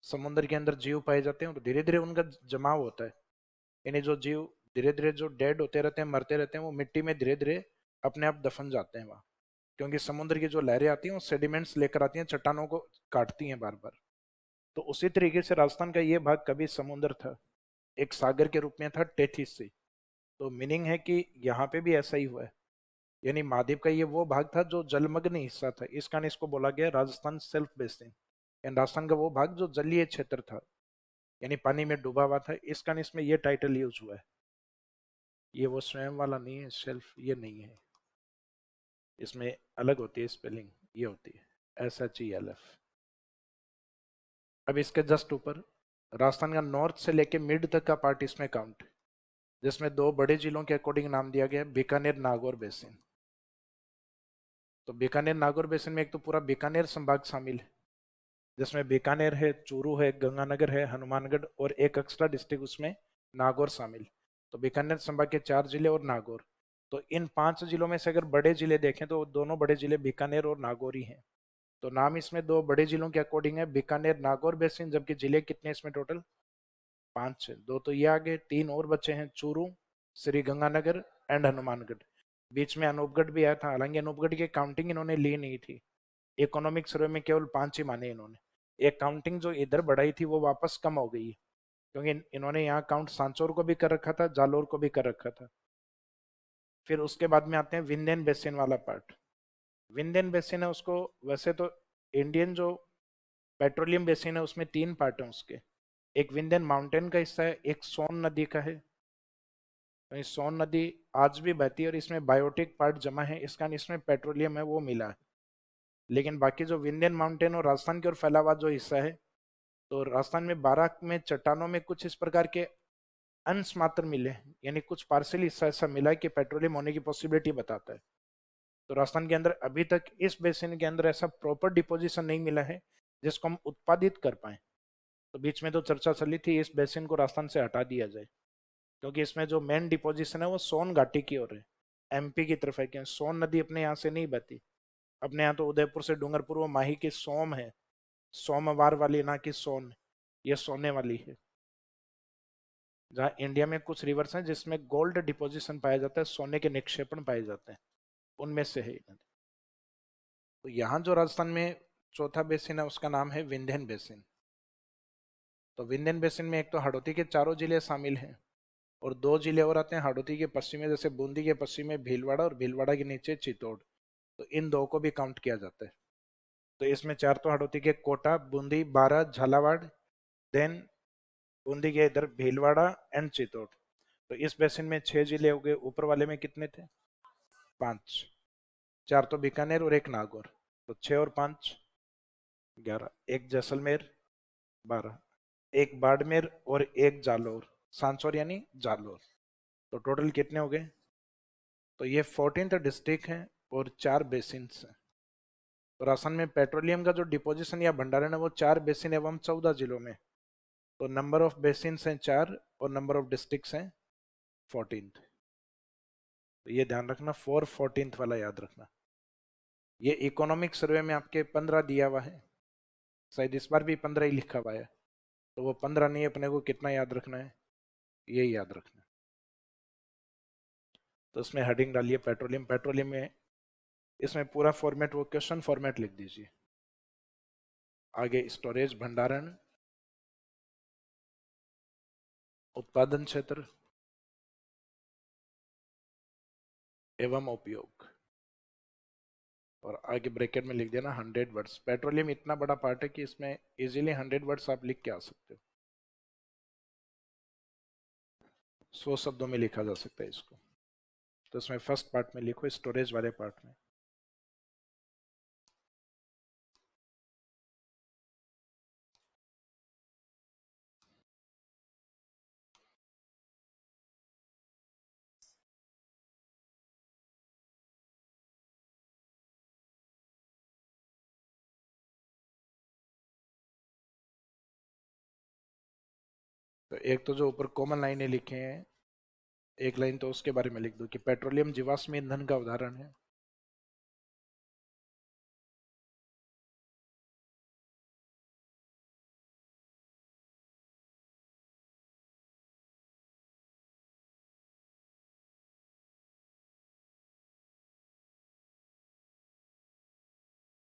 समुद्र के अंदर जीव पाए जाते हैं और धीरे धीरे उनका जमाव होता है। यानी जो जीव धीरे धीरे जो डेड होते रहते हैं, मरते रहते हैं, वो मिट्टी में धीरे धीरे अपने आप दफन जाते हैं वहाँ। क्योंकि समुद्र की जो लहरें आती हैं वो सेडिमेंट्स लेकर आती हैं, चट्टानों को काटती हैं बार बार। तो उसी तरीके से राजस्थान का ये भाग कभी समुद्र था, एक सागर के रूप में था, टेथिस से। तो मीनिंग है कि यहाँ पे भी ऐसा ही हुआ है। यानी महाद्वीप का ये वो भाग था जो जलमग्न हिस्सा था, इस कारण इसको बोला गया Rajasthan self basin. And Rajasthan का वो भाग जो जलीय क्षेत्र था, यानी पानी में डूबा हुआ था, इस कारण इसमें ये टाइटल यूज हुआ है। ये वो स्वयं वाला नहीं है, सेल्फ ये नहीं है, इसमें अलग होती है स्पेलिंग, ये होती है SHELF। अब इसके जस्ट ऊपर राजस्थान का नॉर्थ से लेके मिड तक का पार्ट इसमें काउंट है, जिसमें 2 बड़े जिलों के अकॉर्डिंग नाम दिया गया है, बीकानेर नागौर बेसिन। तो बीकानेर नागौर बेसिन में एक तो पूरा बीकानेर संभाग शामिल है, जिसमें बीकानेर है, चूरू है, गंगानगर है, हनुमानगढ़ और एक एक्स्ट्रा डिस्ट्रिक्ट उसमें नागौर शामिल। तो बीकानेर संभाग के 4 जिले और नागौर। तो इन 5 जिलों में से अगर बड़े जिले देखें तो दोनों बड़े जिले बीकानेर और नागौर ही हैं। तो नाम इसमें दो बड़े जिलों के अकॉर्डिंग है, बीकानेर नागौर बेसिन, जबकि जिले कितने इसमें टोटल? 5 है। दो तो ये आगे, 3 और बचे हैं, चूरू, श्री गंगानगर एंड हनुमानगढ़। बीच में अनूपगढ़ भी आया था, हालांकि अनूपगढ़ की काउंटिंग इन्होंने ली नहीं थी। इकोनॉमिक सर्वे में केवल 5 ही माने इन्होंने। एक काउंटिंग जो इधर बढ़ाई थी वो वापस कम हो गई है, क्योंकि इन्होंने यहाँ काउंट सांचौर को भी कर रखा था, जालोर को भी कर रखा था। फिर उसके बाद में आते हैं विंध्यन बेसिन वाला पार्ट। विंध्यन बेसिन है, उसको वैसे तो इंडियन जो पेट्रोलियम बेसिन है उसमें 3 पार्ट हैं उसके। एक विंध्यन माउंटेन का हिस्सा है, एक सोन नदी का है। तो ये सोन नदी आज भी बहती है और इसमें बायोटिक पार्ट जमा है, इस कारण इसमें पेट्रोलियम है वो मिला है। लेकिन बाकी जो विंध्यन माउंटेन और राजस्थान की ओर फैला हुआ जो हिस्सा है, तो राजस्थान में 12 में चट्टानों में कुछ इस प्रकार के अंश मात्र मिले, यानी कुछ पार्शियल हिस्सा ऐसा मिला है कि पेट्रोलियम होने की पॉसिबिलिटी बताता है। तो राजस्थान के अंदर अभी तक इस बेसिन के अंदर ऐसा प्रॉपर डिपोजिशन नहीं मिला है जिसको हम उत्पादित कर पाए। तो बीच में तो चर्चा चली थी इस बेसिन को राजस्थान से हटा दिया जाए, क्योंकि इसमें जो मेन डिपोजिशन है वो सोन घाटी की ओर है, एमपी की तरफ है। क्या सोन नदी अपने यहाँ से नहीं बहती, अपने यहाँ तो उदयपुर से डूंगरपुर वो माही की सोम है, सोमवार वाली ना कि सोन, ये सोने वाली है। जहाँ इंडिया में कुछ रिवर्स हैं जिसमें गोल्ड डिपोजिशन पाया जाता है, सोने के निक्षेपण पाए जाते हैं, उनमें से है नदी। तो यहाँ जो राजस्थान में चौथा बेसिन है उसका नाम है विंध्यन बेसिन। तो विंध्यन बेसिन में एक तो हाड़ौती के चारों जिले शामिल हैं, और 2 जिले और आते हैं हाड़ौती के पश्चिम में, जैसे बूंदी के पश्चिम में भीलवाड़ा और भीलवाड़ा के नीचे चित्तौड़। तो इन दो को भी काउंट किया जाता है। तो इसमें 4 तो हाड़ौती के कोटा, बूंदी, बारा, झालावाड़, देन बूंदी के इधर भीलवाड़ा एंड चित्तौड़। तो इस बेसिन में 6 जिले हो गए, ऊपर वाले में कितने थे? 5। 4 तो बीकानेर और एक नागौर, तो 6 और 5 11। एक जैसलमेर 12, एक बाड़मेर और एक जालोर, सांसौर यानी जालोर। तो टोटल कितने हो गए? तो ये 14th डिस्ट्रिक्ट है और 4 बेसिन हैं। तो राजस्थान में पेट्रोलियम का जो डिपोजिशन या भंडारण है वो 4 बेसिन एवं 14 जिलों में। तो नंबर ऑफ बेसिन हैं 4 और नंबर ऑफ डिस्ट्रिक्ट्स हैं 14th। तो ये ध्यान रखना, 4/14 वाला याद रखना। ये इकोनॉमिक सर्वे में आपके 15 दिया हुआ है, शायद इस बार भी 15 ही लिखा हुआ है। तो वो 15 नहीं, अपने को कितना याद रखना है? ये याद रखना। तो इसमें हेडिंग डालिए पेट्रोलियम। पेट्रोलियम में इसमें पूरा फॉर्मेट वो क्वेश्चन फॉर्मेट लिख दीजिए। आगे स्टोरेज भंडारण, उत्पादन क्षेत्र एवं उपयोग, और आगे ब्रैकेट में लिख देना 100 वर्ड्स। पेट्रोलियम इतना बड़ा पार्ट है कि इसमें इजीली 100 वर्ड्स आप लिख के आ सकते हो, 100 शब्दों में लिखा जा सकता है इसको। तो इसमें फर्स्ट पार्ट में लिखो, स्टोरेज वाले पार्ट में। तो एक तो जो ऊपर कॉमन लाइनें लिखे हैं, एक लाइन तो उसके बारे में लिख दो कि पेट्रोलियम जीवाश्म ईंधन का उदाहरण है।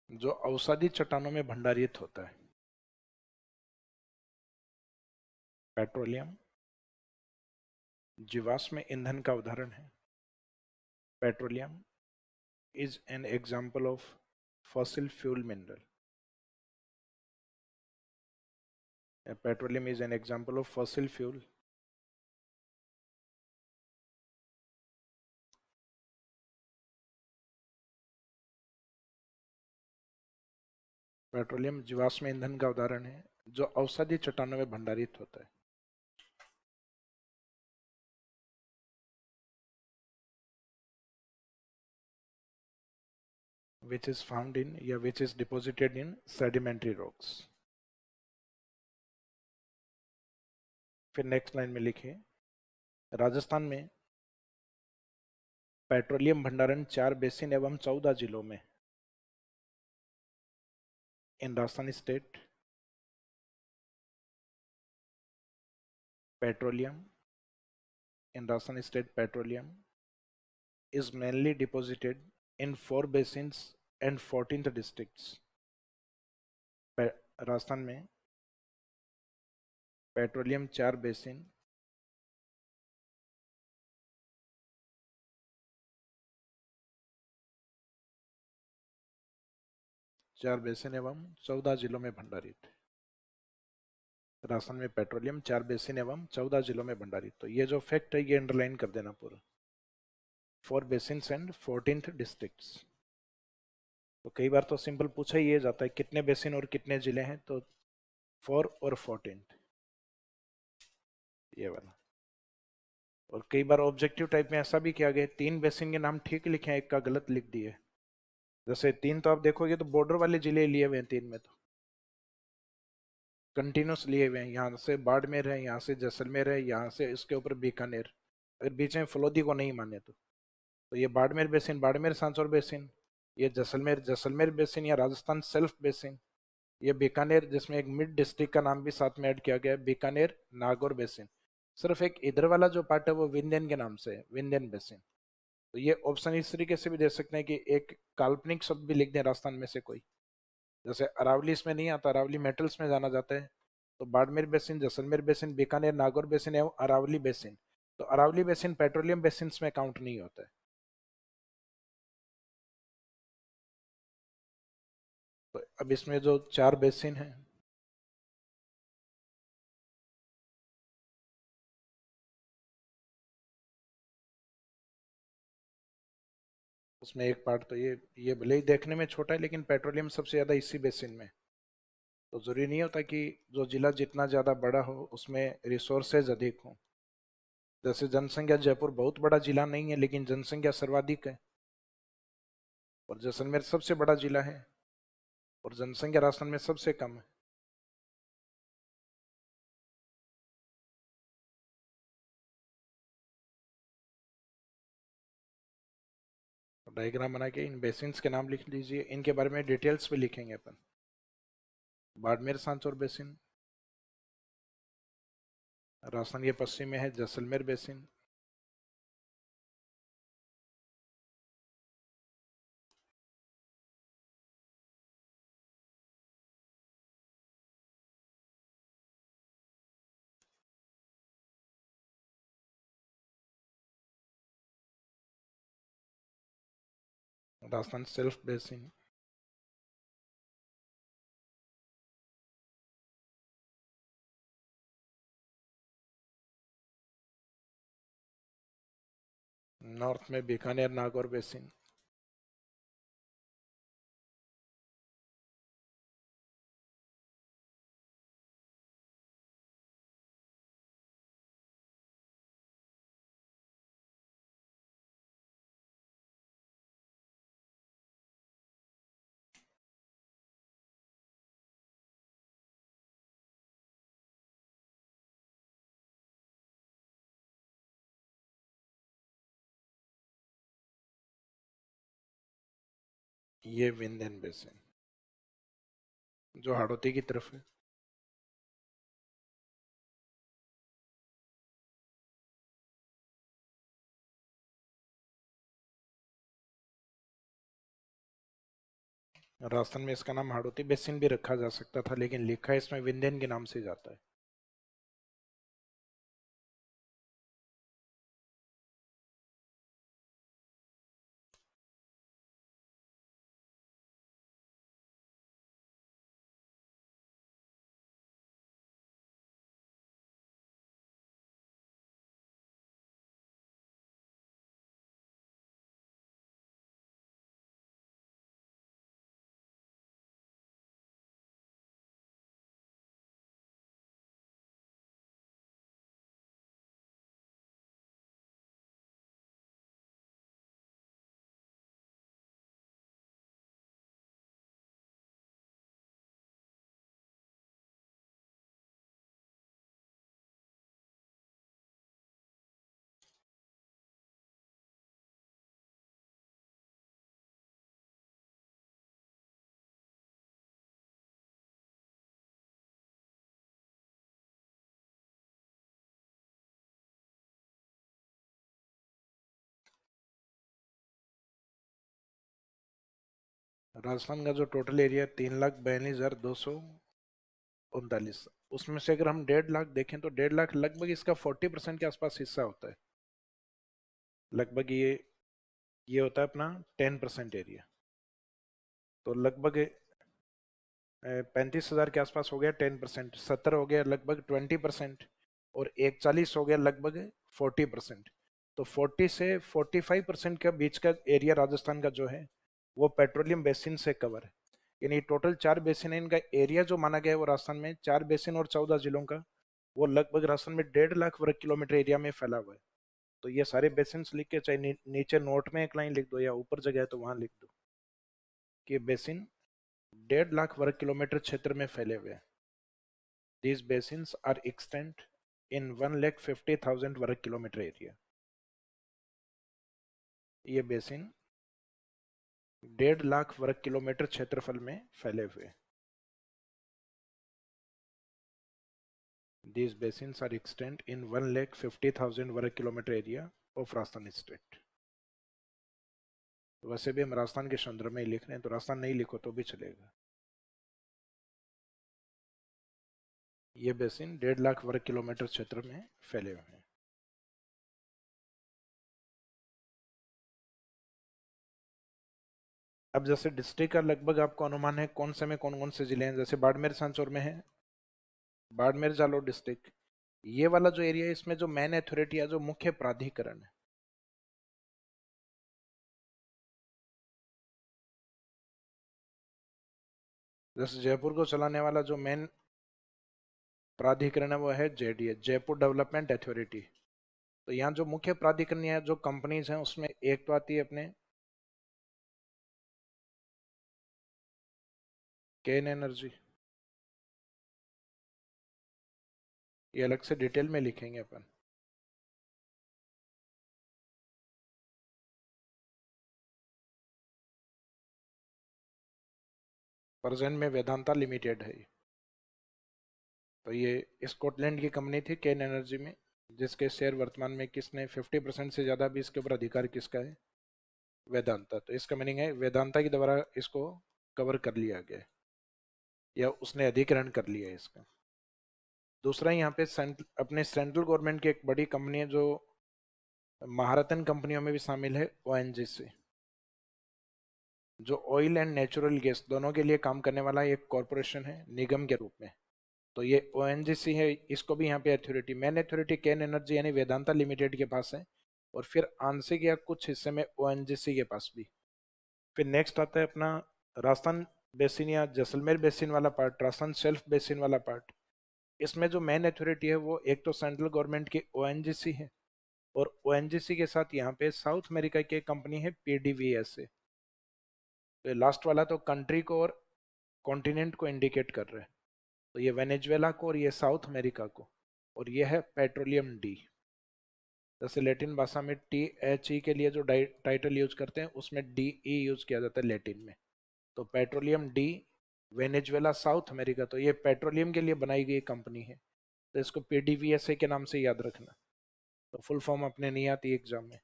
जो औषधि चट्टानों में भंडारित होता है। पेट्रोलियम जीवाश्म ईंधन का उदाहरण है। Petroleum is an example of fossil fuel mineral. Petroleum is an example of fossil fuel. Petroleum जीवाश्म ईंधन का उदाहरण है जो औषधि चट्टानों में भंडारित होता है। which is found in या which is deposited in sedimentary rocks। फिर नेक्स्ट लाइन में लिखिए राजस्थान में पेट्रोलियम भंडारण 4 बेसिन एवं 14 जिलों में in Rajasthan state petroleum in Rajasthan state petroleum is mainly deposited in 4 basins and 14th districts. Rajasthan में पेट्रोलियम 4 बेसिन एवं 14 जिलों में भंडारित। राजस्थान में पेट्रोलियम 4 बेसिन एवं 14 जिलों में भंडारित। तो ये जो फैक्ट है ये अंडरलाइन कर देना पूरा, 4 बेसिन्स एंड 14th डिस्ट्रिक्ट्स। तो कई बार तो सिंपल पूछा ही ये जाता है कितने बेसिन और कितने जिले हैं, तो 4 और 14th, ये वाला। और कई बार ऑब्जेक्टिव टाइप में ऐसा भी किया गया 3 बेसिन के नाम ठीक लिखे हैं, एक का गलत लिख दिए। जैसे 3 तो आप देखोगे तो बॉर्डर वाले जिले लिए हुए हैं, 3 में तो कंटिन्यूस लिए हुए हैं। यहाँ से बाड़मेर है, यहाँ से जैसलमेर है, यहाँ से इसके ऊपर बीकानेर, अगर बीच में फलोदी को नहीं माने तो ये बाड़मेर बेसिन, बाड़मेर सांचौर बेसिन, ये जैसलमेर जैसलमेर बेसिन या राजस्थान सेल्फ बेसिन, ये बीकानेर जिसमें एक मिड डिस्ट्रिक्ट का नाम भी साथ में ऐड किया गया है, बीकानेर नागौर बेसिन। सिर्फ एक इधर वाला जो पार्ट है वो विंध्यन के नाम से है, विंध्यन बेसिन। तो ये ऑप्शन इस तरीके से भी दे सकते हैं कि एक काल्पनिक शब्द भी लिख दें राजस्थान में से कोई, जैसे अरावली इसमें नहीं आता, अरावली मेटल्स में जाना जाता है, तो Barmer basin, Jaisalmer basin, Bikaner Nagaur basin एवं अरावली बेसिन। तो अरावली बेसिन पेट्रोलियम बेसिन में काउंट नहीं होता है। तो अब इसमें जो 4 बेसिन है, उसमें एक पार्ट तो ये भले ही देखने में छोटा है लेकिन पेट्रोलियम सबसे ज्यादा इसी बेसिन में। तो जरूरी नहीं होता कि जो जिला जितना ज्यादा बड़ा हो उसमें रिसोर्सेज अधिक हो। जैसे जनसंख्या जयपुर बहुत बड़ा जिला नहीं है लेकिन जनसंख्या सर्वाधिक है, और जैसलमेर सबसे बड़ा जिला है और जनसंख्या राजस्थान में सबसे कम है। डायग्राम बना के इन बेसिन्स के नाम लिख लीजिए, इनके बारे में डिटेल्स भी लिखेंगे अपन। बाड़मेर सांचौर बेसिन राजस्थान के पश्चिम में है, Jaisalmer basin Rajasthan self basin north में बीकानेर नागौर बेसिन। ये विंध्यन बेसिन जो हाड़ौती की तरफ है। राजस्थान में इसका नाम हाड़ौती बेसिन भी रखा जा सकता था लेकिन लिखा इसमें विंध्यन के नाम से जाता है। राजस्थान का जो टोटल एरिया 3,42,239, उसमें से अगर हम 1.5 लाख देखें तो 1.5 लाख लगभग इसका 40% के आसपास हिस्सा होता है। लगभग ये होता है अपना 10% एरिया। तो लगभग 35,000 के आसपास हो गया 10%, 70 हो गया लगभग 20%, और 41 हो गया लगभग 40%। तो 40 से 45% के बीच का एरिया राजस्थान का जो है वो पेट्रोलियम बेसिन से कवर है। यानी टोटल 4 बेसिन है, इनका एरिया जो माना गया है वो राजस्थान में 4 बेसिन और 14 जिलों का, वो लगभग राजस्थान में 1.5 लाख वर्ग किलोमीटर एरिया में फैला हुआ है। तो ये सारे बेसिन लिख के, चाहे नीचे नोट में एक लाइन लिख दो या ऊपर जगह है तो वहां लिख दो कि बेसिन 1.5 लाख वर्ग किलोमीटर क्षेत्र में फैले हुए हैं। These basins are extent in 1,50,000 वर्ग किलोमीटर एरिया। ये बेसिन 1.5 लाख वर्ग किलोमीटर क्षेत्रफल में फैले हुए हैं। These basins are extent in 1,50,000 वर्ग kilometre area of Rajasthan state. वैसे भी हम राजस्थान के संदर्भ में ही लिख रहे हैं, तो राजस्थान नहीं लिखो तो भी चलेगा। ये बेसिन 1.5 लाख वर्ग किलोमीटर क्षेत्र में फैले हुए हैं। अब जैसे डिस्ट्रिक्ट का लगभग आपको अनुमान है कौन से में कौन कौन से जिले हैं, जैसे बाड़मेर सांचौर में है, बाड़मेर जालोर डिस्ट्रिक्ट। ये वाला जो एरिया है इसमें जो मेन अथॉरिटी है, जो मुख्य प्राधिकरण है, जैसे जयपुर को चलाने वाला जो मेन प्राधिकरण है वो है जेडीए, जयपुर डेवलपमेंट अथॉरिटी। तो यहाँ जो मुख्य प्राधिकरण है, जो कंपनीज हैं, उसमें एक तो आती है अपने केन एनर्जी। ये अलग से डिटेल में लिखेंगे अपन। प्रेजेंट में वेदांता लिमिटेड है। तो ये स्कॉटलैंड की कंपनी थी केन एनर्जी में, जिसके शेयर वर्तमान में किसने 50% से ज्यादा भी इसके ऊपर अधिकार किसका है, वेदांता। तो इसका मीनिंग है वेदांता के द्वारा इसको कवर कर लिया गया, या उसने अधिग्रहण कर लिया है इसका। दूसरा यहाँ पे अपने सेंट्रल गवर्नमेंट की एक बड़ी कंपनी है जो महारत्न कंपनियों में भी शामिल है, ओएनजीसी, जो ऑयल एंड नेचुरल गैस दोनों के लिए काम करने वाला एक कॉरपोरेशन है निगम के रूप में। तो ये ओएनजीसी है, इसको भी यहाँ पे अथॉरिटी, मेन अथॉरिटी केन एनर्जी यानी वेदांता लिमिटेड के पास है, और फिर आंशिक या कुछ हिस्से में ओएनजीसी के पास भी। फिर नेक्स्ट आता है अपना राजस्थान बेसिन या जैसलमेर बेसिन वाला पार्ट, राजस्थान सेल्फ बेसिन वाला पार्ट। इसमें जो मेन अथॉरिटी है वो एक तो सेंट्रल गवर्नमेंट की ओएनजीसी है, और ओएनजीसी के साथ यहाँ पे साउथ अमेरिका की कंपनी है पीडीवीएस। तो लास्ट वाला तो कंट्री को और कॉन्टिनेंट को इंडिकेट कर रहा है। तो ये वेनेजुएला को और ये साउथ अमेरिका को, और ये है पेट्रोलियम डी। जैसे लैटिन भाषा में THE के लिए जो टाइटल यूज करते हैं उसमें DE यूज किया जाता है लैटिन में। तो petroleum D, Venezuela, south America. तो ये पेट्रोलियम के लिए बनाई गई कंपनी है, तो इसको PDVSA के नाम से याद रखना। तो फुल फॉर्म अपने नहीं आती एग्जाम में।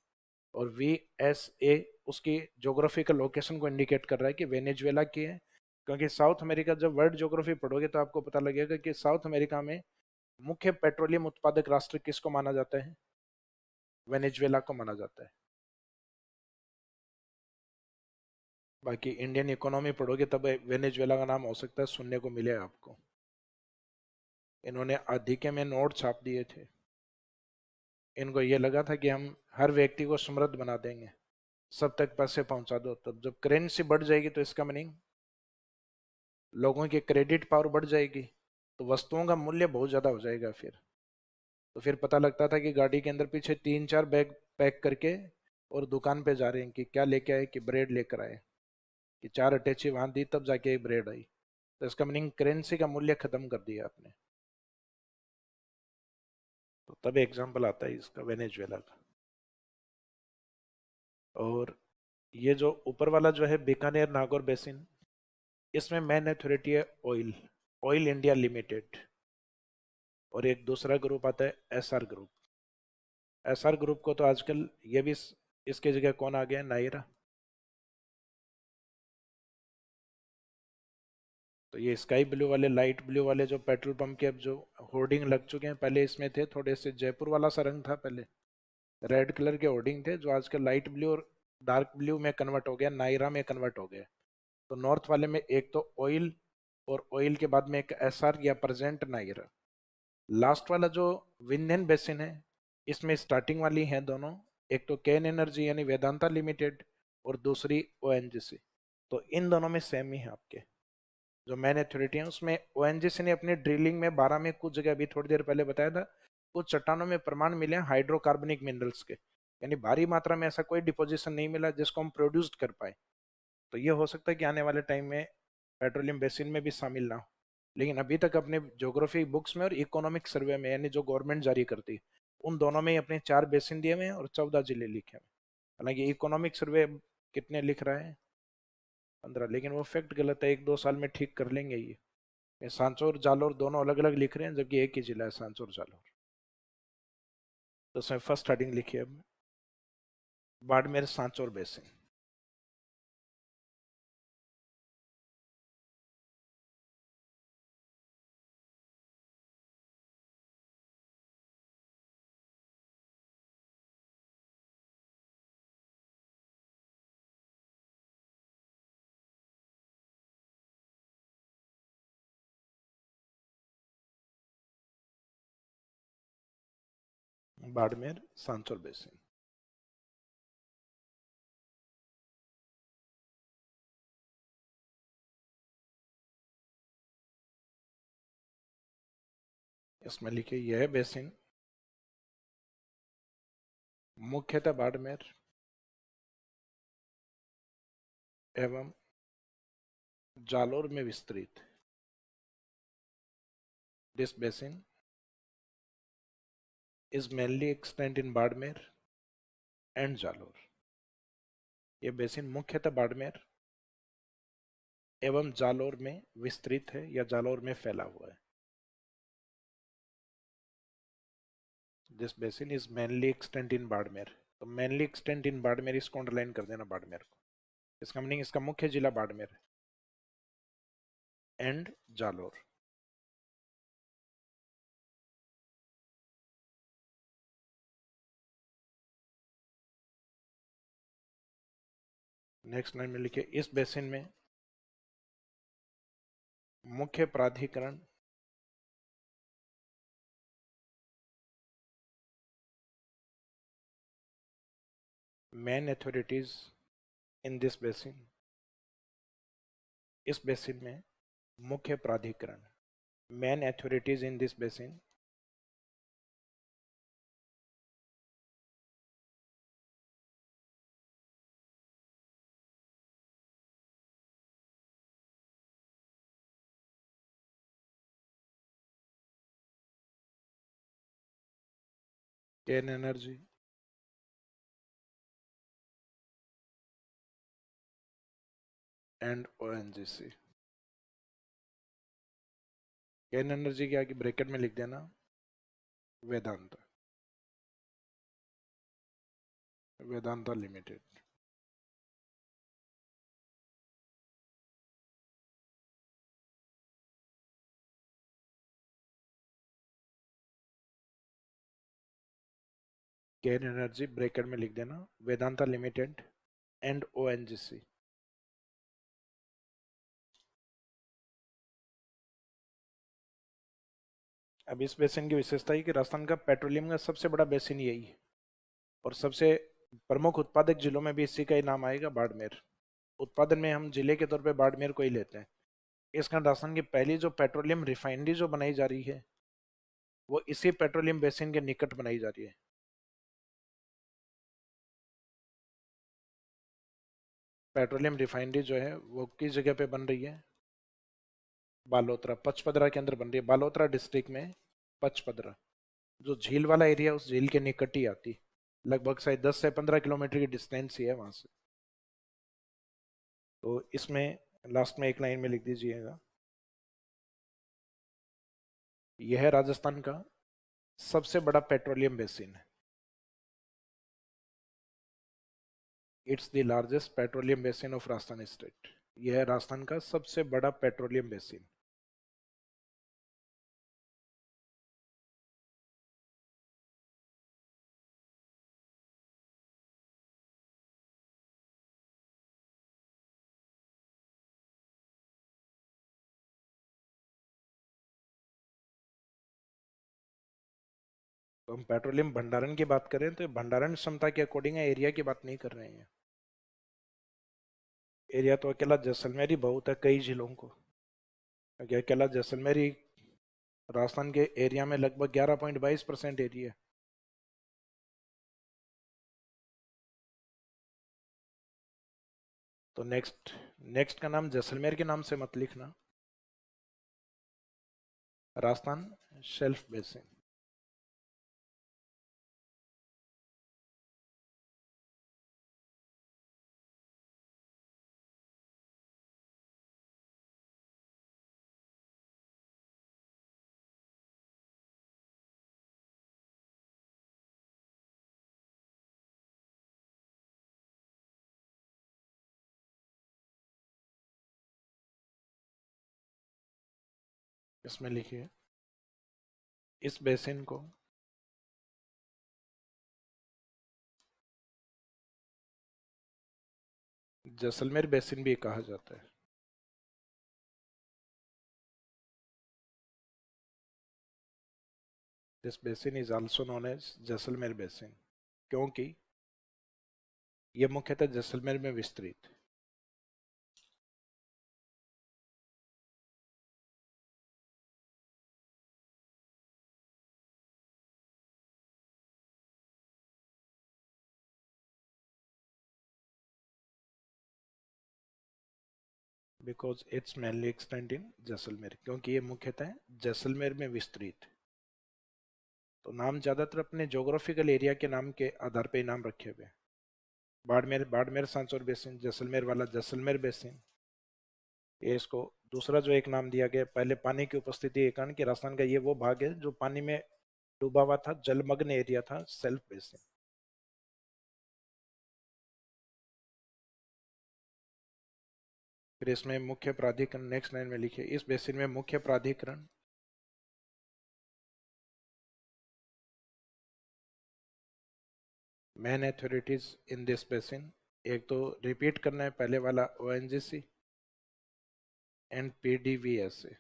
और VSA उसकी जोग्राफिकल लोकेशन को इंडिकेट कर रहा है कि वेनेजुएला की है, क्योंकि साउथ अमेरिका जब वर्ल्ड ज्योग्राफी पढ़ोगे तो आपको पता लगेगा कि साउथ अमेरिका में मुख्य पेट्रोलियम उत्पादक राष्ट्र किसको माना जाता है, वेनेजुएला को माना जाता है। बाकी इंडियन इकोनॉमी पढ़ोगे तब वेनेजुएला का नाम हो सकता है सुनने को मिले आपको। इन्होंने अधिके में नोट छाप दिए थे। इनको ये लगा था कि हम हर व्यक्ति को समृद्ध बना देंगे, सब तक पैसे पहुंचा दो। तब जब करेंसी बढ़ जाएगी तो इसका मीनिंग लोगों की क्रेडिट पावर बढ़ जाएगी, तो वस्तुओं का मूल्य बहुत ज़्यादा हो जाएगा। तो फिर पता लगता था कि गाड़ी के अंदर पीछे 3-4 बैग पैक करके और दुकान पे जा रहे हैं कि क्या लेके आए, कि ब्रेड लेकर आए, कि 4 अटैची वहां दी तब जाके एक ब्रेड आई। तो इसका मीनिंग करेंसी का मूल्य खत्म कर दिया आपने। तो तब एग्जाम्पल आता है इसका वेनेजुएला का। और ये जो ऊपर वाला जो है बीकानेर नागौर बेसिन, इसमें मेन अथॉरिटी है ऑयल, ऑयल इंडिया लिमिटेड। और एक दूसरा ग्रुप आता है SR ग्रुप। SR ग्रुप को तो आजकल ये भी इसके जगह कौन आ गया है, नायरा। तो ये स्काई ब्लू वाले, लाइट ब्लू वाले जो पेट्रोल पंप के अब जो होर्डिंग लग चुके हैं, पहले इसमें थे थोड़े से जयपुर वाला सा रंग था पहले, रेड कलर के होर्डिंग थे, जो आजकल लाइट ब्लू और डार्क ब्लू में कन्वर्ट हो गया, नायरा में कन्वर्ट हो गया। तो नॉर्थ वाले में एक तो ऑयल, और ऑयल के बाद में एक एसआर या प्रेजेंट नायरा। लास्ट वाला जो विंध्यन बेसिन है, इसमें स्टार्टिंग वाली हैं दोनों, एक तो केन एनर्जी यानी वेदांता लिमिटेड, और दूसरी ओएनजीसी। तो इन दोनों में सेम ही है आपके जो मैन अथॉरिटी है। उसमें ओएनजीसी ने अपनी ड्रिलिंग में 12 में कुछ जगह, अभी थोड़ी देर पहले बताया था, कुछ चट्टानों में प्रमाण मिले हैं हाइड्रोकार्बनिक मिनरल्स के, यानी भारी मात्रा में ऐसा कोई डिपोजिशन नहीं मिला जिसको हम प्रोड्यूस कर पाए। तो ये हो सकता है कि आने वाले टाइम में पेट्रोलियम बेसिन में भी शामिल ना हो। लेकिन अभी तक अपने ज्योग्राफी बुक्स में और इकोनॉमिक सर्वे में, यानी जो गवर्नमेंट जारी करती है, उन दोनों में ही अपने 4 बेसिन दिए हुए हैं और 14 जिले लिखे हुए हैं। हालांकि इकोनॉमिक सर्वे कितने लिख रहा है, 15, लेकिन वो फैक्ट गलत है, 1-2 साल में ठीक कर लेंगे ये सांचौर जालौर दोनों अलग अलग लिख रहे हैं, जबकि एक ही जिला है सांचौर जालौर। तो उसमें फर्स्ट हेडिंग लिखी है अब, बाड़मेर सांचौर बेसिन। बाड़मेर सांचौर बेसिन। इसमें लिखिए यह बेसिन मुख्यतः बाड़मेर एवं जालोर में विस्तृत। This basin is mainly extend in Barmer and Jalore. ये बेसिन मुख्यतः बाड़मेर एवं जालोर में विस्तृत है या जालोर में फैला हुआ है। This basin is mainly extend in Barmer. तो मेनली एक्सटेंड इन बाड़मेर, इसको अंडरलाइन कर देना बाड़मेर को। इसका मीनिंग इसका मुख्य जिला Barmer and Jalore. Next line में लिखिए इस बेसिन में मुख्य प्राधिकरण main authorities in this basin. इस बेसिन में मुख्य प्राधिकरण main authorities in this basin Cairn Energy and ONGC. Cairn Energy के आगे ब्रैकेट में लिख देना Vedanta, Vedanta Limited. Cairn Energy bracket में लिख देना वेदांता लिमिटेड एंड ओएनजीसी। अब इस बेसिन की विशेषता है कि राजस्थान का पेट्रोलियम का सबसे बड़ा बेसिन यही है, और सबसे प्रमुख उत्पादक जिलों में भी इसी का ही नाम आएगा, बाड़मेर। उत्पादन में हम जिले के तौर पे बाड़मेर को ही लेते हैं। इस कारण राजस्थान की पहली जो पेट्रोलियम रिफाइनरी जो बनाई जा रही है, वो इसी पेट्रोलियम बेसिन के निकट बनाई जा रही है। पेट्रोलियम रिफाइनरी जो है वो किस जगह पे बन रही है, बालोतरा पचपदरा के अंदर बन रही है, बालोतरा डिस्ट्रिक्ट में पचपदरा, जो झील वाला एरिया उस झील के निकट ही आती, लगभग शायद 10 से 15 किलोमीटर की डिस्टेंस ही है वहां से। तो इसमें लास्ट में एक लाइन में लिख दीजिएगा, यह राजस्थान का सबसे बड़ा पेट्रोलियम बेसिन है। It's the largest petroleum basin of Rajasthan state. यह है राजस्थान का सबसे बड़ा पेट्रोलियम बेसिन। तो हम पेट्रोलियम भंडारण की बात करें तो भंडारण क्षमता के अकॉर्डिंग है, एरिया की बात नहीं कर रहे हैं। एरिया तो अकेला जैसलमेर ही बहुत है कई जिलों को, क्योंकि अकेला जैसलमेर ही राजस्थान के एरिया में लगभग 11.22% एरिया है। तो नेक्स्ट नेक्स्ट का नाम जैसलमेर के नाम से मत लिखना, राजस्थान शेल्फ बेसिन। इसमें लिखिए इस बेसिन को जैसलमेर बेसिन भी कहा जाता है। This basin is also known as Jaisalmer basin, क्योंकि यह मुख्यतः जैसलमेर में विस्तृत। Because it's mainly extend in Jaisalmer, क्योंकि ये मुख्यतः जैसलमेर में विस्तृत। तो नाम ज्यादातर अपने जोग्राफिकल एरिया के नाम के आधार पे ही नाम रखे हुए हैं। बाड़मेर बाड़मेर सांचौर बेसिन, जैसलमेर वाला जैसलमेर बेसिन। ये इसको दूसरा जो एक नाम दिया गया पहले पानी की उपस्थिति के कारण कि राजस्थान का ये वो भाग है जो पानी में डूबा हुआ था, जलमग्न एरिया था, सेल्फ बेसिन। फिर इसमें मुख्य प्राधिकरण नेक्स्ट लाइन में लिखिए इस बेसिन में मुख्य प्राधिकरण main authorities in this basin. एक तो रिपीट करना है पहले वाला ओएनजीसी एंड पीडीवीएसए।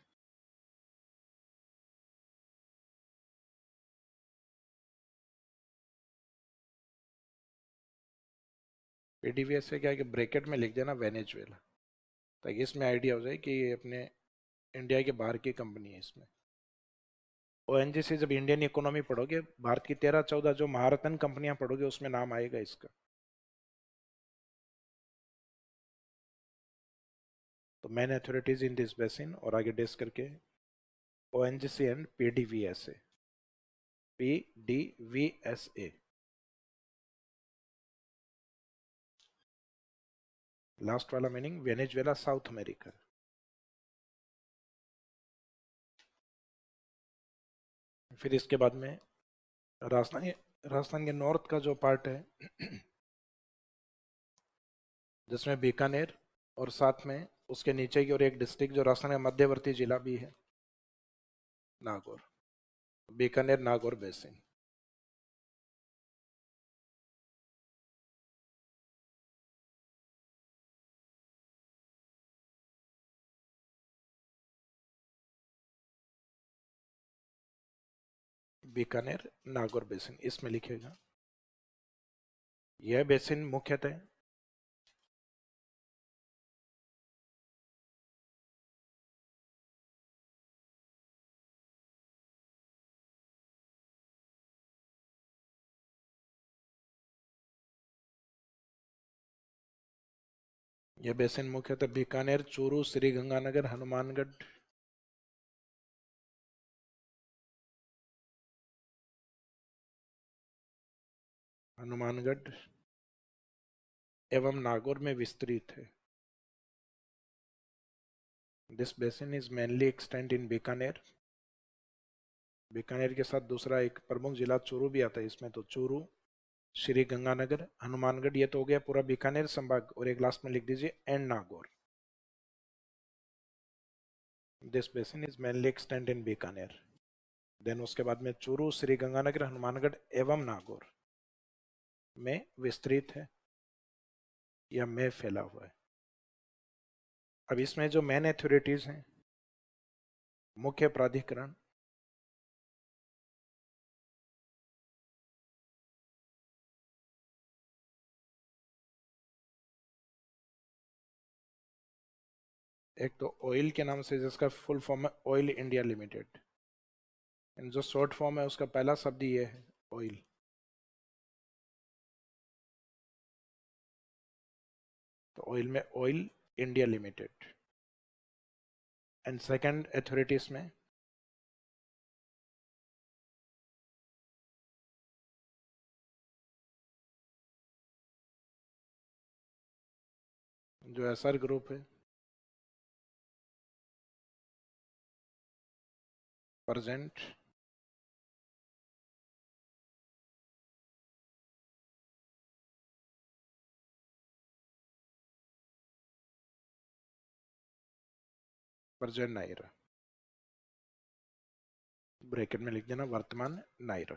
पीडीवीएसए क्या है कि ब्रैकेट में लिख देना वेनेजुएला, ताकि इसमें आइडिया हो जाए कि ये अपने इंडिया के बाहर की कंपनी है। इसमें ओएनजीसी जब इंडियन इकोनॉमी पढ़ोगे, भारत की 13-14 जो महारत्न कंपनियां पढ़ोगे उसमें नाम आएगा इसका। तो main authorities in this basin और आगे डिस्क करके ओएनजीसी एंड पीडीवीएसए। पीडीवीएसए लास्ट वाला मीनिंग वेनेजुएला साउथ अमेरिका। फिर इसके बाद में राजस्थान के नॉर्थ का जो पार्ट है जिसमें बीकानेर और साथ में उसके नीचे की और एक डिस्ट्रिक्ट जो राजस्थान का मध्यवर्ती जिला भी है, नागौर। बीकानेर नागौर बेसिन। बीकानेर नागौर बेसिन इसमें लिखेगा। यह बेसिन मुख्यतः बीकानेर, चूरू, श्री गंगानगर, हनुमानगढ़ एवं नागौर में विस्तृत है। This basin is mainly extend in Bikaner. Bikaner के साथ दूसरा एक प्रमुख जिला चूरू भी आता है इसमें, तो चूरू, श्री गंगानगर, हनुमानगढ़, ये तो हो गया पूरा बीकानेर संभाग, और एक लास्ट में लिख दीजिए and Nagaur. This basin is mainly extend in Bikaner. Then उसके बाद में चूरू, श्री गंगानगर, हनुमानगढ़ एवं नागौर में विस्तृत है या में फैला हुआ है। अब इसमें जो मेन अथॉरिटीज हैं, मुख्य प्राधिकरण, एक तो ऑयल के नाम से, जिसका फुल फॉर्म है ऑयल इंडिया लिमिटेड, जो शॉर्ट फॉर्म है उसका पहला शब्द ये है ऑयल। तो ऑयल में oil India limited. And second authorities में जो एसआर ग्रुप है, प्रेजेंट प्रेजेंट नायरा, ब्रैकेट में लिख देना वर्तमान नायरा।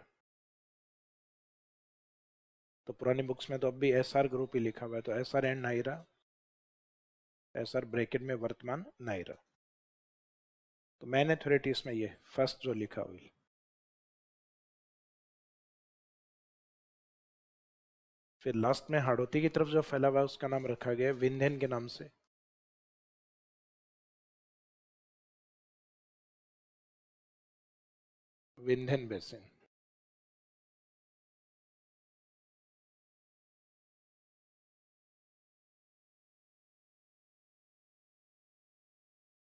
तो पुरानी बुक्स में तो अब भी एसआर ग्रुप ही लिखा हुआ है, तो एसआर एंड नायरा, एसआर ब्रैकेट में वर्तमान नायरा। तो मैन अथॉरिटीज में ये फर्स्ट जो लिखा हुई। फिर लास्ट में हाड़ौती की तरफ जो फैला हुआ है उसका नाम रखा गया विंध्यन के नाम से। विंध्यन बेसिन।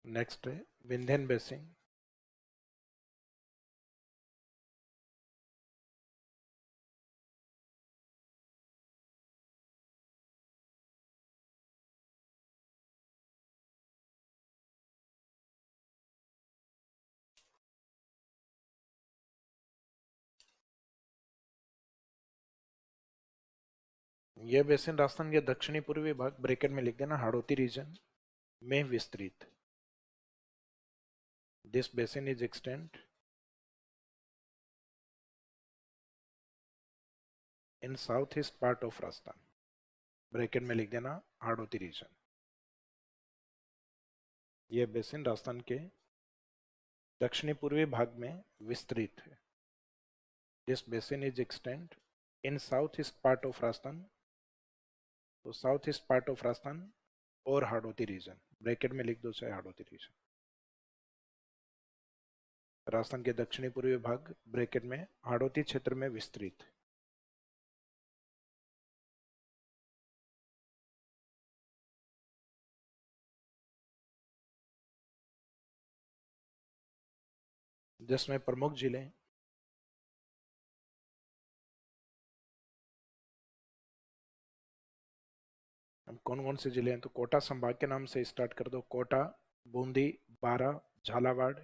नेक्स्ट है विंध्यन बेसिन। यह बेसिन राजस्थान के दक्षिणी पूर्वी भाग, ब्रैकेट में लिख देना हाड़ौती रीजन, में विस्तृत। This basin is extend in south east part of Rajasthan, bracket में लिख देना हाड़ौती रीजन। यह बेसिन राजस्थान के दक्षिणी पूर्वी भाग में विस्तृत है। This basin is extend in south east part of Rajasthan, तो south east part of Rajasthan और हाड़ौती रीजन, ब्रैकेट में लिख दो चाहे हाड़ौती रीजन। राजस्थान के दक्षिणी पूर्वी भाग, ब्रैकेट में हाड़ौती क्षेत्र में विस्तृत। जिसमें प्रमुख जिले कौन कौन से जिले हैं, तो कोटा संभाग के नाम से स्टार्ट कर दो। Kota, Bundi, Baran, Jhalawar,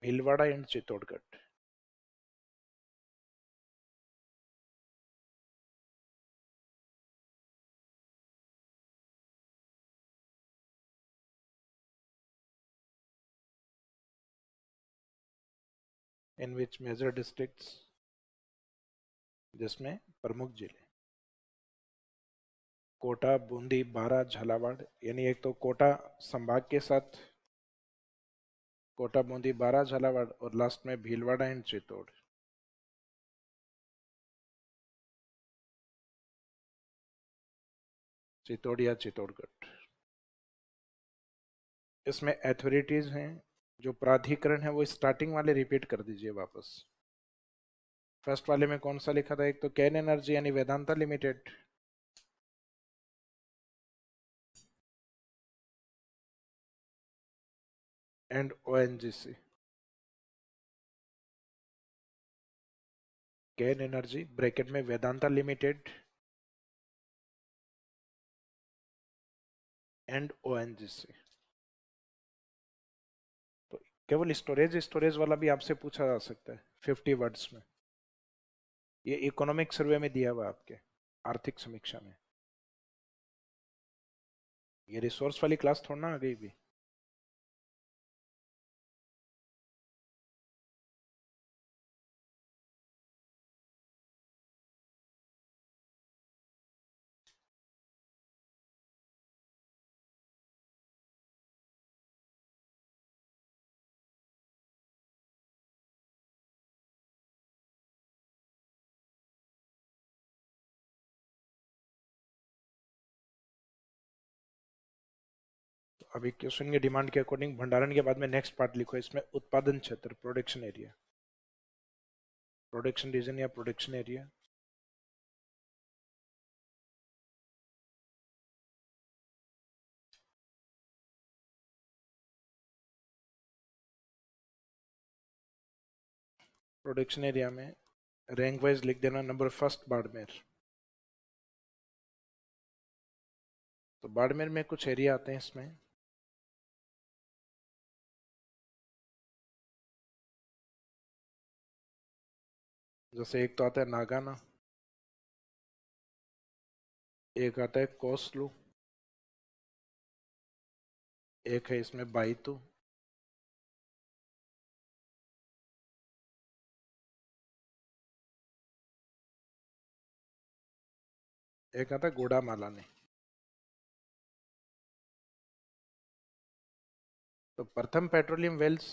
Bhilwara and Chittorgarh. In which major districts, जिसमें प्रमुख जिले कोटा, बूंदी, बारा, झालावाड़, यानी एक तो कोटा संभाग के साथ कोटा, बूंदी, बारा, झालावाड़, और लास्ट में भीलवाड़ा एंड चित्तौड़। चित्तौड़ या चित्तौड़गढ़। इसमें अथॉरिटीज हैं, जो प्राधिकरण है वो स्टार्टिंग वाले रिपीट कर दीजिए वापस। फर्स्ट वाले में कौन सा लिखा था, एक तो कैन एनर्जी यानी Vedanta limited, and ONGC. Can energy bracket में वेदांता लिमिटेड एंड ओएनजीसी। तो केवल स्टोरेज स्टोरेज वाला भी आपसे पूछा जा सकता है 50 वर्ड्स में। ये इकोनॉमिक सर्वे में दिया हुआ आपके आर्थिक समीक्षा में। ये रिसोर्स वाली क्लास थोड़ा ना आ गई भी। अभी क्वेश्चन की डिमांड के अकॉर्डिंग भंडारण के बाद में नेक्स्ट पार्ट लिखो, इसमें उत्पादन क्षेत्र, प्रोडक्शन एरिया, प्रोडक्शन रीजन या प्रोडक्शन एरिया। प्रोडक्शन एरिया में रैंक वाइज लिख देना, नंबर फर्स्ट बाड़मेर। तो बाड़मेर में कुछ एरिया आते हैं इसमें, जैसे एक तो आता है नागाना, एक आता है कोसलू, एक है इसमें बाइतू, एक आता है गोडामालानी। तो प्रथम पेट्रोलियम वेल्स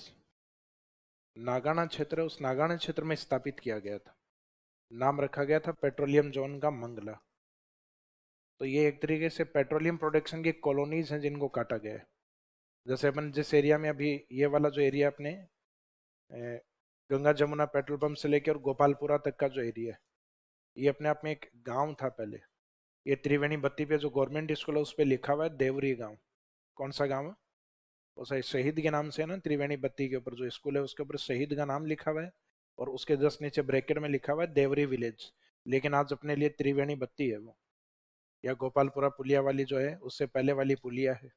नागाना क्षेत्र है, उस नागाना क्षेत्र में स्थापित किया गया था, नाम रखा गया था पेट्रोलियम जोन का मंगला। तो ये एक तरीके से पेट्रोलियम प्रोडक्शन की कॉलोनीज हैं जिनको काटा गया है। जैसे अपन जिस एरिया में अभी ये वाला जो एरिया अपने गंगा जमुना पेट्रोल पंप से लेकर और गोपालपुरा तक का जो एरिया है, ये अपने आप में एक गांव था पहले। ये त्रिवेणी बत्ती पे जो गवर्नमेंट स्कूल है उस पर लिखा हुआ है देवरी गांव। कौन सा गांव है? वो शायद शहीद के नाम से है ना, त्रिवेणी बत्ती के ऊपर जो स्कूल है उसके ऊपर शहीद का नाम लिखा हुआ है, और उसके जस्ट नीचे ब्रैकेट में लिखा हुआ है देवरी विलेज। लेकिन आज अपने लिए त्रिवेणी बत्ती है वो, या गोपालपुरा पुलिया वाली जो है उससे पहले वाली पुलिया है।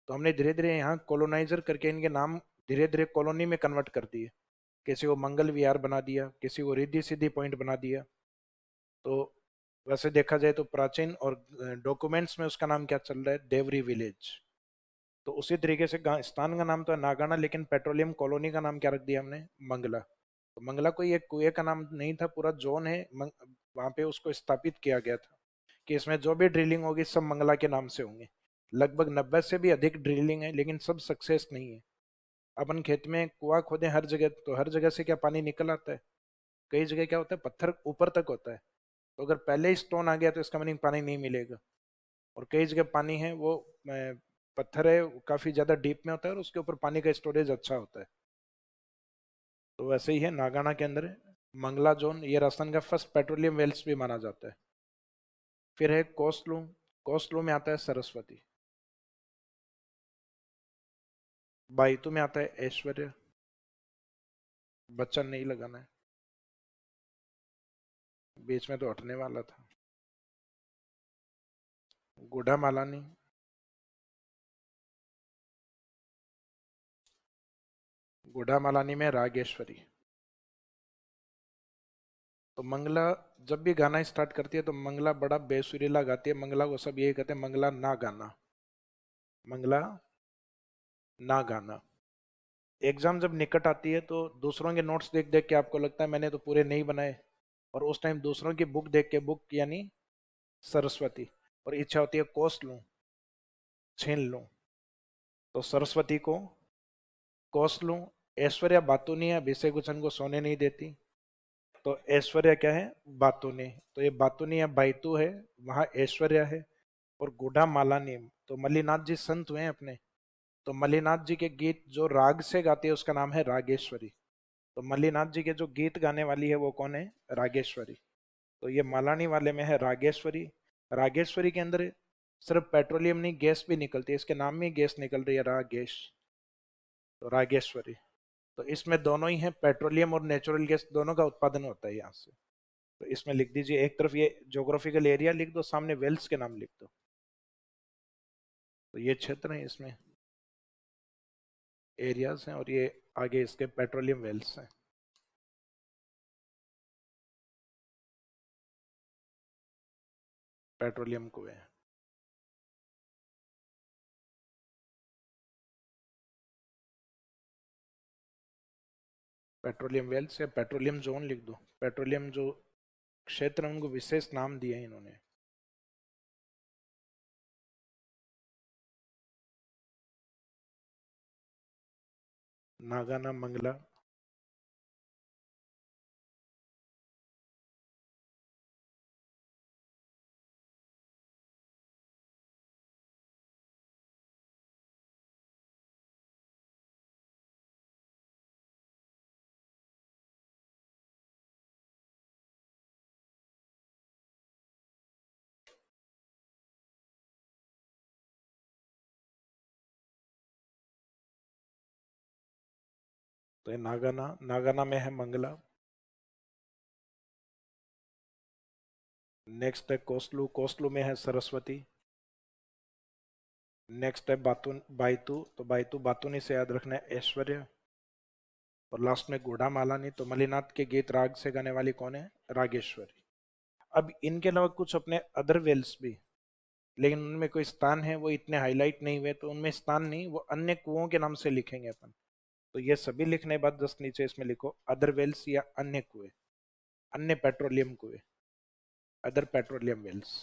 तो हमने धीरे धीरे यहाँ कॉलोनाइजर करके इनके नाम धीरे धीरे कॉलोनी में कन्वर्ट कर दिए। किसी को मंगल विहार बना दिया, किसी को रिद्धि सिद्धि पॉइंट बना दिया। तो वैसे देखा जाए तो प्राचीन और डॉक्यूमेंट्स में उसका नाम क्या चल रहा है, देवरी विलेज। तो उसी तरीके से स्थान का नाम तो है नागाना, लेकिन पेट्रोलियम कॉलोनी का नाम क्या रख दिया हमने, मंगला। तो मंगला कोई एक कुएं का नाम नहीं था, पूरा जोन है। वहां पे उसको स्थापित किया गया था कि इसमें जो भी ड्रिलिंग होगी सब मंगला के नाम से होंगे। लगभग 90 से भी अधिक ड्रिलिंग है, लेकिन सब सक्सेस नहीं है। अपन खेत में कुआं खोदे हर जगह, तो हर जगह से क्या पानी निकल आता है? कई जगह क्या होता है, पत्थर ऊपर तक होता है, तो अगर पहले ही स्टोन आ गया तो इसका मीनिंग पानी नहीं मिलेगा। और कई जगह पानी है वो पत्थर है वो काफी ज्यादा डीप में होता है और उसके ऊपर पानी का स्टोरेज अच्छा होता है। तो वैसे ही है नागाना के अंदर मंगला जोन, ये राजस्थान का फर्स्ट पेट्रोलियम वेल्स भी माना जाता है। फिर है कोसलू, कोसलू में आता है सरस्वती। बाइतू में आता है ऐश्वर्य, बच्चा नहीं लगाना है, बीच में तो हटने वाला था। गुढ़ा मालानी, गुढ़ा मालानी में रागेश्वरी। तो मंगला जब भी गाना स्टार्ट करती है तो मंगला बड़ा बेसुरीला गाती है, मंगला को सब यही कहते हैं मंगला ना गाना, मंगला ना गाना। एग्जाम जब निकट आती है तो दूसरों के नोट्स देख देख के आपको लगता है मैंने तो पूरे नहीं बनाए, और उस टाइम दूसरों की बुक देख के, बुक यानी सरस्वती, और इच्छा होती है कोस लूं, छीन लूं। तो सरस्वती को कोस लूं। ऐश्वर्या बातूनी है, अभिषेक बच्चन को सोने नहीं देती, तो ऐश्वर्या क्या है, बातूनी। तो ये बातूनी या बाइतू है, वहां ऐश्वर्या है। और गुढ़ा मालानी, तो मल्लीनाथ जी संत हुए हैं अपने, तो मल्लीनाथ जी के गीत जो राग से गाती है उसका नाम है रागेश्वरी। तो मल्लीनाथ जी के जो गीत गाने वाली है वो कौन है, रागेश्वरी। तो ये मालानी वाले में है रागेश्वरी। रागेश्वरी के अंदर सिर्फ पेट्रोलियम नहीं, गैस भी निकलती है, इसके नाम में गैस निकल रही है रागेश। तो रागेश्वरी, तो इसमें दोनों ही है, पेट्रोलियम और नेचुरल गैस दोनों का उत्पादन होता है यहाँ से। तो इसमें लिख दीजिए, एक तरफ ये ज्योग्राफिकल एरिया लिख दो, सामने वेल्स के नाम लिख दो। तो ये क्षेत्र है, इसमें एरियाज हैं, और ये आगे इसके पेट्रोलियम वेल्स हैं, पेट्रोलियम कुएं। पेट्रोलियम वेल्स या पेट्रोलियम जोन लिख दो, पेट्रोलियम जो क्षेत्र है उनको विशेष नाम दिए हैं इन्होंने। नागाना मंगला, तो ये नागाना, नागाना में है मंगला। नेक्स्ट है कोसलू, कोसलू में है सरस्वती। नेक्स्ट है बातुन, बायतू, तो बायतू बातुनी से याद रखना है ऐश्वर्य। और लास्ट में घोड़ामालानी, तो मलिनाथ के गीत राग से गाने वाली कौन है? रागेश्वरी। अब इनके अलावा कुछ अपने अदर वेल्स भी, लेकिन उनमें कोई स्थान है वो इतने हाईलाइट नहीं हुए, तो उनमें स्थान नहीं, वो अन्य कुओं के नाम से लिखेंगे अपन। तो ये सभी लिखने के बाद जस्ट नीचे इसमें लिखो अदर वेल्स या अन्य कुएं, अन्य पेट्रोलियम कुएं, अदर पेट्रोलियम वेल्स।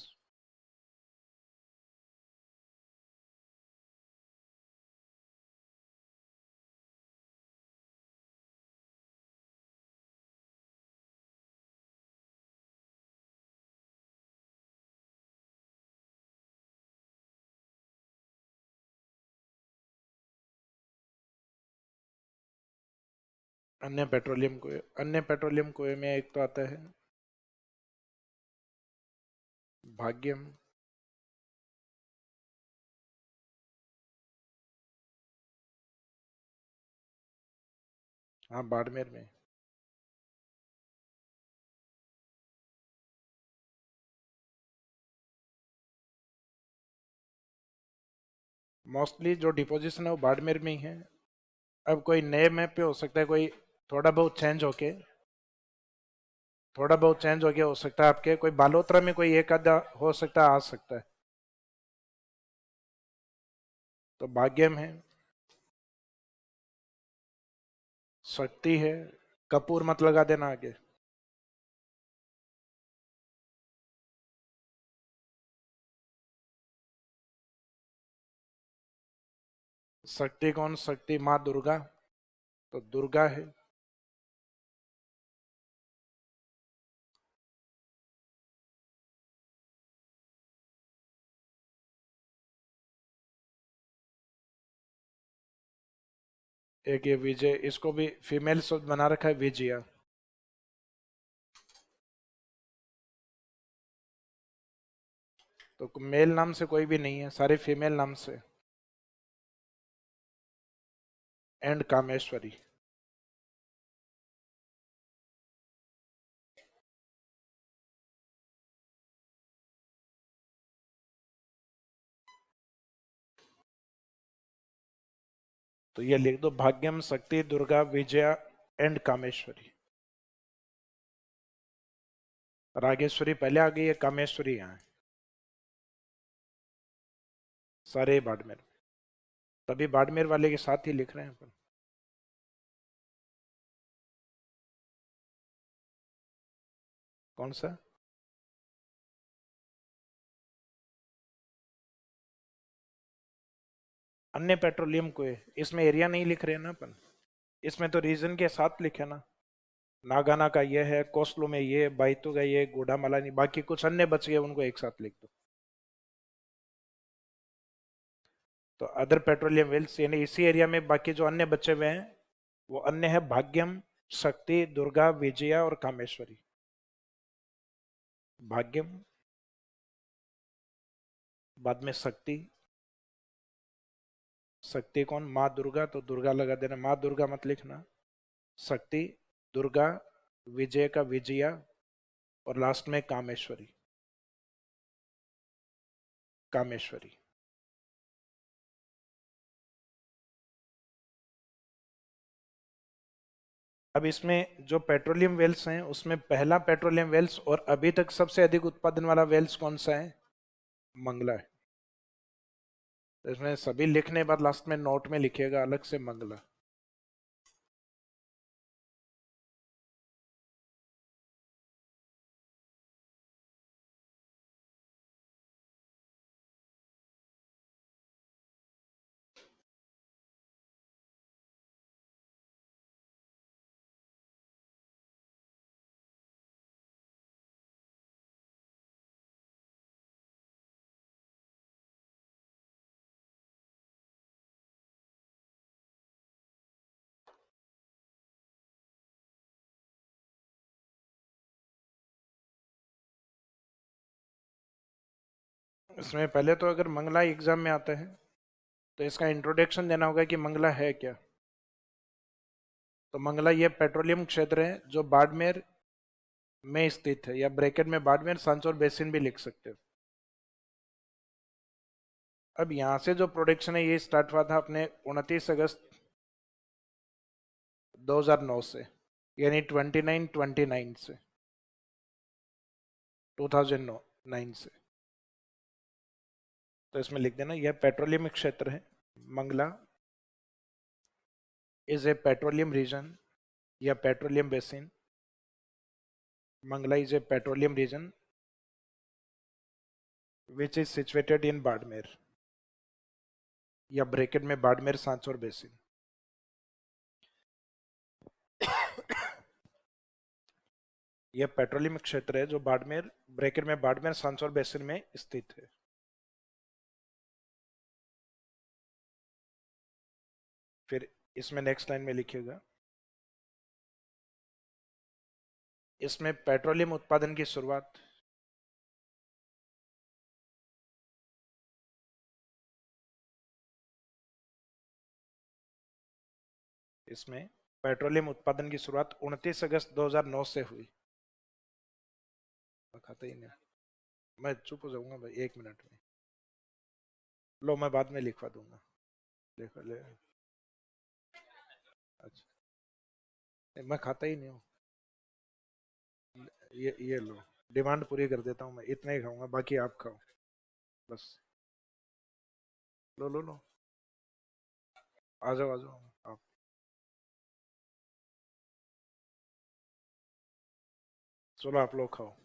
अन्य पेट्रोलियम कुएं, अन्य पेट्रोलियम कुएं में एक तो आता है भाग्यम। हाँ, बाड़मेर में। मोस्टली जो डिपोजिशन है वो बाड़मेर में ही है। अब कोई नए मैप पे हो सकता है, कोई थोड़ा बहुत चेंज होके, थोड़ा बहुत चेंज हो गया हो सकता है आपके, कोई बालोतरा में कोई एक आधा हो सकता है, आ सकता है। तो भाग्यम है, शक्ति है, कपूर मत लगा देना आगे। शक्ति कौन? शक्ति माँ दुर्गा, तो दुर्गा है। एक ये विजय, इसको भी फीमेल शब्द बना रखा है, विजया। तो मेल नाम से कोई भी नहीं है, सारे फीमेल नाम से। एंड कामेश्वरी। तो ये लिख दो, भाग्यम, शक्ति, दुर्गा, विजया एंड कामेश्वरी। रागेश्वरी पहले आ गई है, कामेश्वरी यहाँ है। सारे बाड़मेर, तभी बाड़मेर वाले के साथ ही लिख रहे हैं अपन। कौन सा? अन्य पेट्रोलियम को है, इसमें एरिया नहीं लिख रहे हैं ना अपन, इसमें तो रीजन के साथ लिखे ना। नागाना का ये है, कोस्लो में ये, बाइतो का ये, गोडामालानी, बाकी कुछ अन्य बच गए उनको एक साथ लिख दो। तो अदर पेट्रोलियम वेल्स यानी इसी एरिया में बाकी जो अन्य बचे हुए हैं, वो अन्य है भाग्यम, शक्ति, दुर्गा, विजया और कामेश्वरी। भाग्यम, बाद में शक्ति, शक्ति कौन? माँ दुर्गा, तो दुर्गा लगा देना, माँ दुर्गा मत लिखना। शक्ति, दुर्गा, विजय का विजया, और लास्ट में कामेश्वरी, कामेश्वरी। अब इसमें जो पेट्रोलियम वेल्स हैं उसमें पहला पेट्रोलियम वेल्स और अभी तक सबसे अधिक उत्पादन वाला वेल्स कौन सा है? मंगला है। तो इसमें सभी लिखने के बाद लास्ट में नोट में लिखिएगा अलग से मंगला। इसमें पहले तो अगर मंगला एग्जाम में आता है तो इसका इंट्रोडक्शन देना होगा कि मंगला है क्या। तो मंगला ये पेट्रोलियम क्षेत्र है जो बाड़मेर में स्थित है, या ब्रैकेट में बाड़मेर सांचौर बेसिन भी लिख सकते हो। अब यहां से जो प्रोडक्शन है ये स्टार्ट हुआ था अपने 29 अगस्त 2009 से, यानी 29 से 2009 से। तो इसमें लिख देना यह पेट्रोलियम क्षेत्र है। Mangala is a petroleum region या petroleum basin. Mangala is a petroleum region which is situated in Barmer, या ब्रैकेट में बाड़मेर सांचौर बेसिन। यह पेट्रोलियम क्षेत्र है जो बाड़मेर ब्रैकेट में बाड़मेर सांचौर बेसिन में स्थित है। फिर इसमें नेक्स्ट लाइन में लिखिएगा, इसमें पेट्रोलियम उत्पादन की शुरुआत इसमें पेट्रोलियम उत्पादन की शुरुआत 29 अगस्त 2009 से हुई। खाता ही नहीं, मैं चुप हो जाऊंगा भाई 1 मिनट में। लो मैं बाद में लिखवा दूंगा। देखो ले, अच्छा मैं खाता ही नहीं हूँ। ये लो, डिमांड पूरी कर देता हूँ, मैं इतना ही खाऊंगा, बाकी आप खाओ बस। लो लो लो, आ जाओ आप। चलो आप लोग खाओ।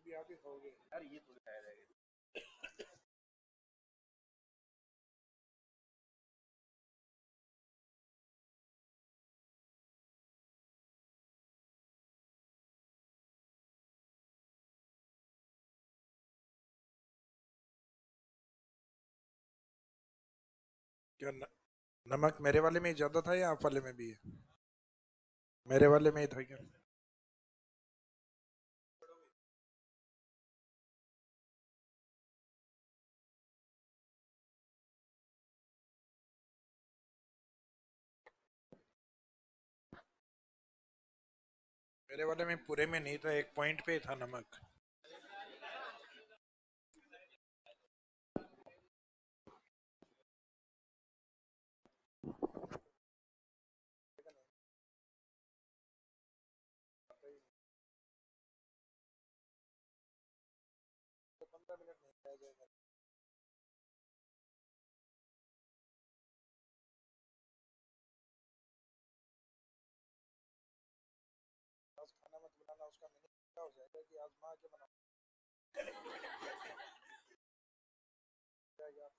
भी आप ही खाओगे यार, ये थोड़ी खाया जाएगा। क्या नमक मेरे वाले में ही ज्यादा था या आप वाले में भी है? मेरे वाले में ही था क्या? मेरे वाले में पूरे में नहीं था, एक पॉइंट पे ही था नमक। तो 15 मिनट नहीं खाया जाएगा। आज खाना मत बनाना, उसका मीनिंग क्या हो जाएगा कि आज माँ के बनाना जाएगा।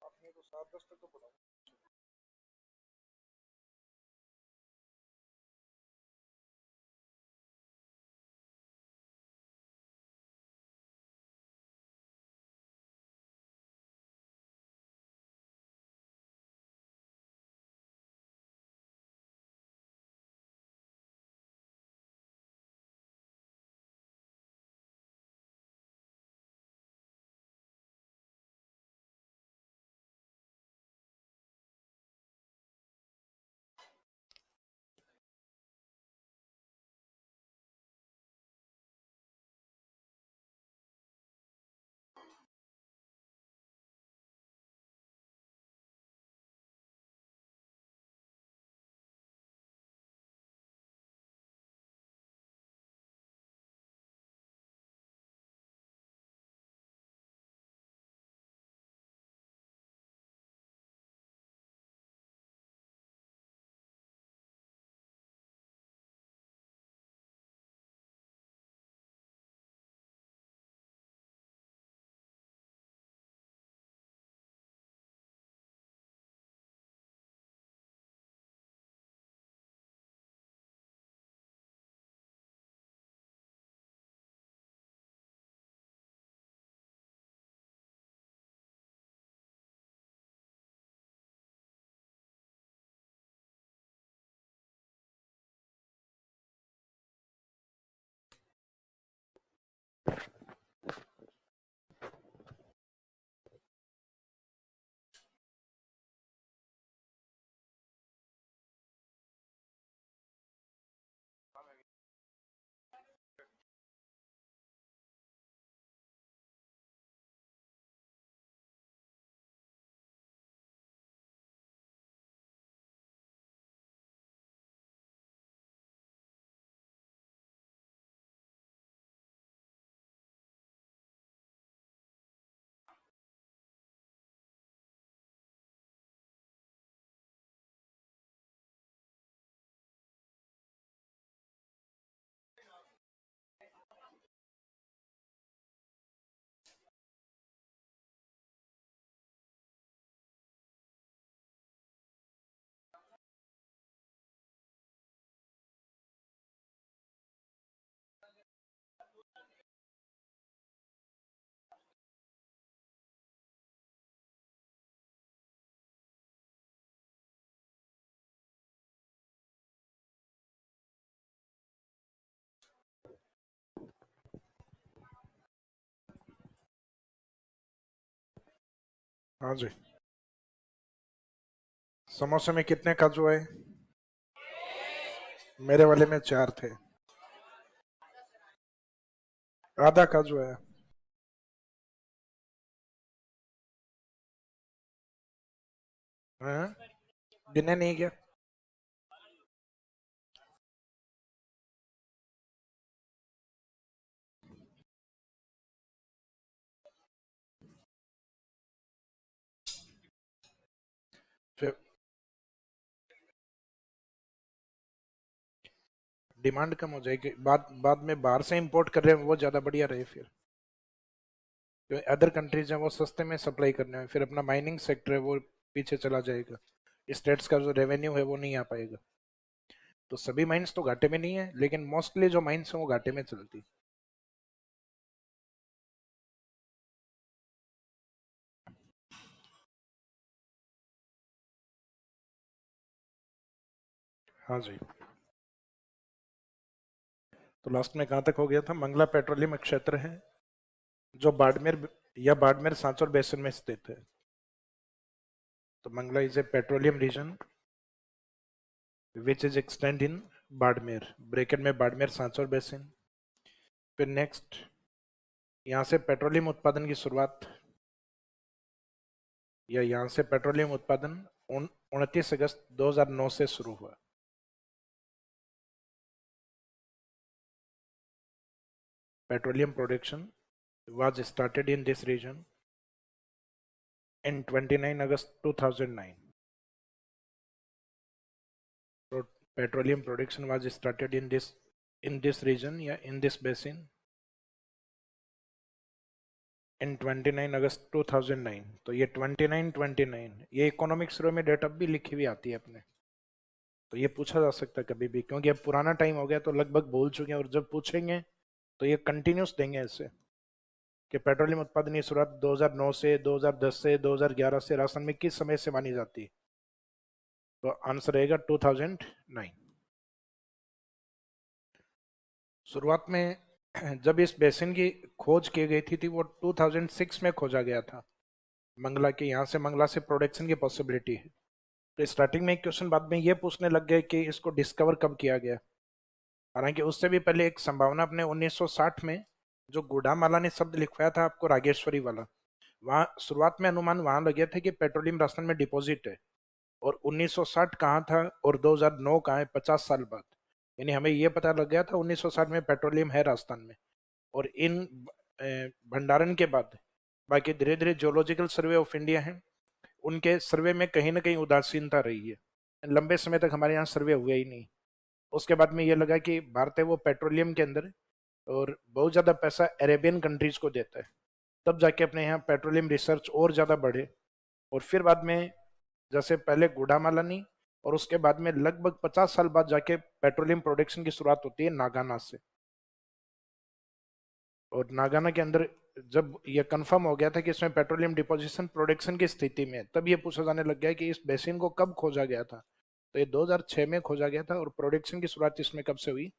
आपने तो 7-10 तक तो पढ़ा। हाँ जी। समोसे में कितने काजू आए? मेरे वाले में 4 थे। आधा काजू आया। हाँ? गिने नहीं क्या? फिर डिमांड कम हो जाएगी, बाद बाद में बाहर से इंपोर्ट कर रहे हैं वो ज्यादा बढ़िया रहे। फिर जो अदर कंट्रीज हैं वो सस्ते में सप्लाई करने हैं, फिर अपना माइनिंग सेक्टर है वो पीछे चला जाएगा, स्टेट्स का जो रेवेन्यू है वो नहीं आ पाएगा। तो सभी माइंस तो घाटे में नहीं है, लेकिन मोस्टली जो माइंस हैं वो घाटे में चलती। हाँ जी। तो लास्ट में कहाँ तक हो गया था? मंगला पेट्रोलियम क्षेत्र है जो बाड़मेर या बाड़मेर सांचौर बेसिन में स्थित है। तो Mangala is a petroleum region which is extend in Barmer, bracket में बाड़मेर सांचौर बेसिन। फिर नेक्स्ट, यहाँ से पेट्रोलियम उत्पादन की शुरुआत, या यहाँ से पेट्रोलियम उत्पादन 29 अगस्त 2009 से शुरू हुआ। Petroleum production was started in this region in 29 August 2009. Petroleum production was started in this region या इन दिस बेसिन इन 29 अगस्त 2009। तो ये 29 ये इकोनॉमिक सर्वे में डेट अब भी लिखी हुई आती है अपने। तो ये पूछा जा सकता है कभी भी, क्योंकि अब पुराना टाइम हो गया तो लगभग भूल चुके हैं, और जब पूछेंगे तो ये कंटिन्यूस देंगे ऐसे कि पेट्रोलियम उत्पादन की शुरुआत 2009 से, 2010 से, 2011 से राजस्थान में किस समय से मानी जाती है? तो आंसर रहेगा 2009। शुरुआत में जब इस बेसिन की खोज की गई थी वो 2006 में खोजा गया था। मंगला के यहाँ से, मंगला से प्रोडक्शन की पॉसिबिलिटी है। तो स्टार्टिंग में एक क्वेश्चन बाद में ये पूछने लग गए कि इसको डिस्कवर कब किया गया। हालांकि उससे भी पहले एक संभावना अपने 1960 में जो गुडामाला ने शब्द लिखवाया था आपको, रागेश्वरी वाला, वहां शुरुआत में अनुमान वहां लगे थे कि पेट्रोलियम राजस्थान में डिपॉजिट है। और 1960 कहाँ था और 2009 कहाँ है, 50 साल बाद। यानी हमें ये पता लग गया था 1960 में पेट्रोलियम है राजस्थान में। और इन भंडारण के बाद बाकी धीरे धीरे जियोलॉजिकल सर्वे ऑफ इंडिया है, उनके सर्वे में कहीं ना कहीं उदासीनता रही है। लंबे समय तक हमारे यहाँ सर्वे हुए ही नहीं। उसके बाद में ये लगा कि भारत है वो पेट्रोलियम के अंदर और बहुत ज़्यादा पैसा अरेबियन कंट्रीज को देता है, तब जाके अपने यहाँ पेट्रोलियम रिसर्च और ज़्यादा बढ़े। और फिर बाद में जैसे पहले गुडामालानी, और उसके बाद में लगभग 50 साल बाद जाके पेट्रोलियम प्रोडक्शन की शुरुआत होती है नागाना से। और नागाना के अंदर जब ये कंफर्म हो गया था कि इसमें पेट्रोलियम डिपोजिशन प्रोडक्शन की स्थिति में है, तब ये पूछा जाने लग गया कि इस बेसिन को कब खोजा गया था। तो ये 2006 में खोजा गया था और प्रोडक्शन की शुरुआत इसमें कब से हुई,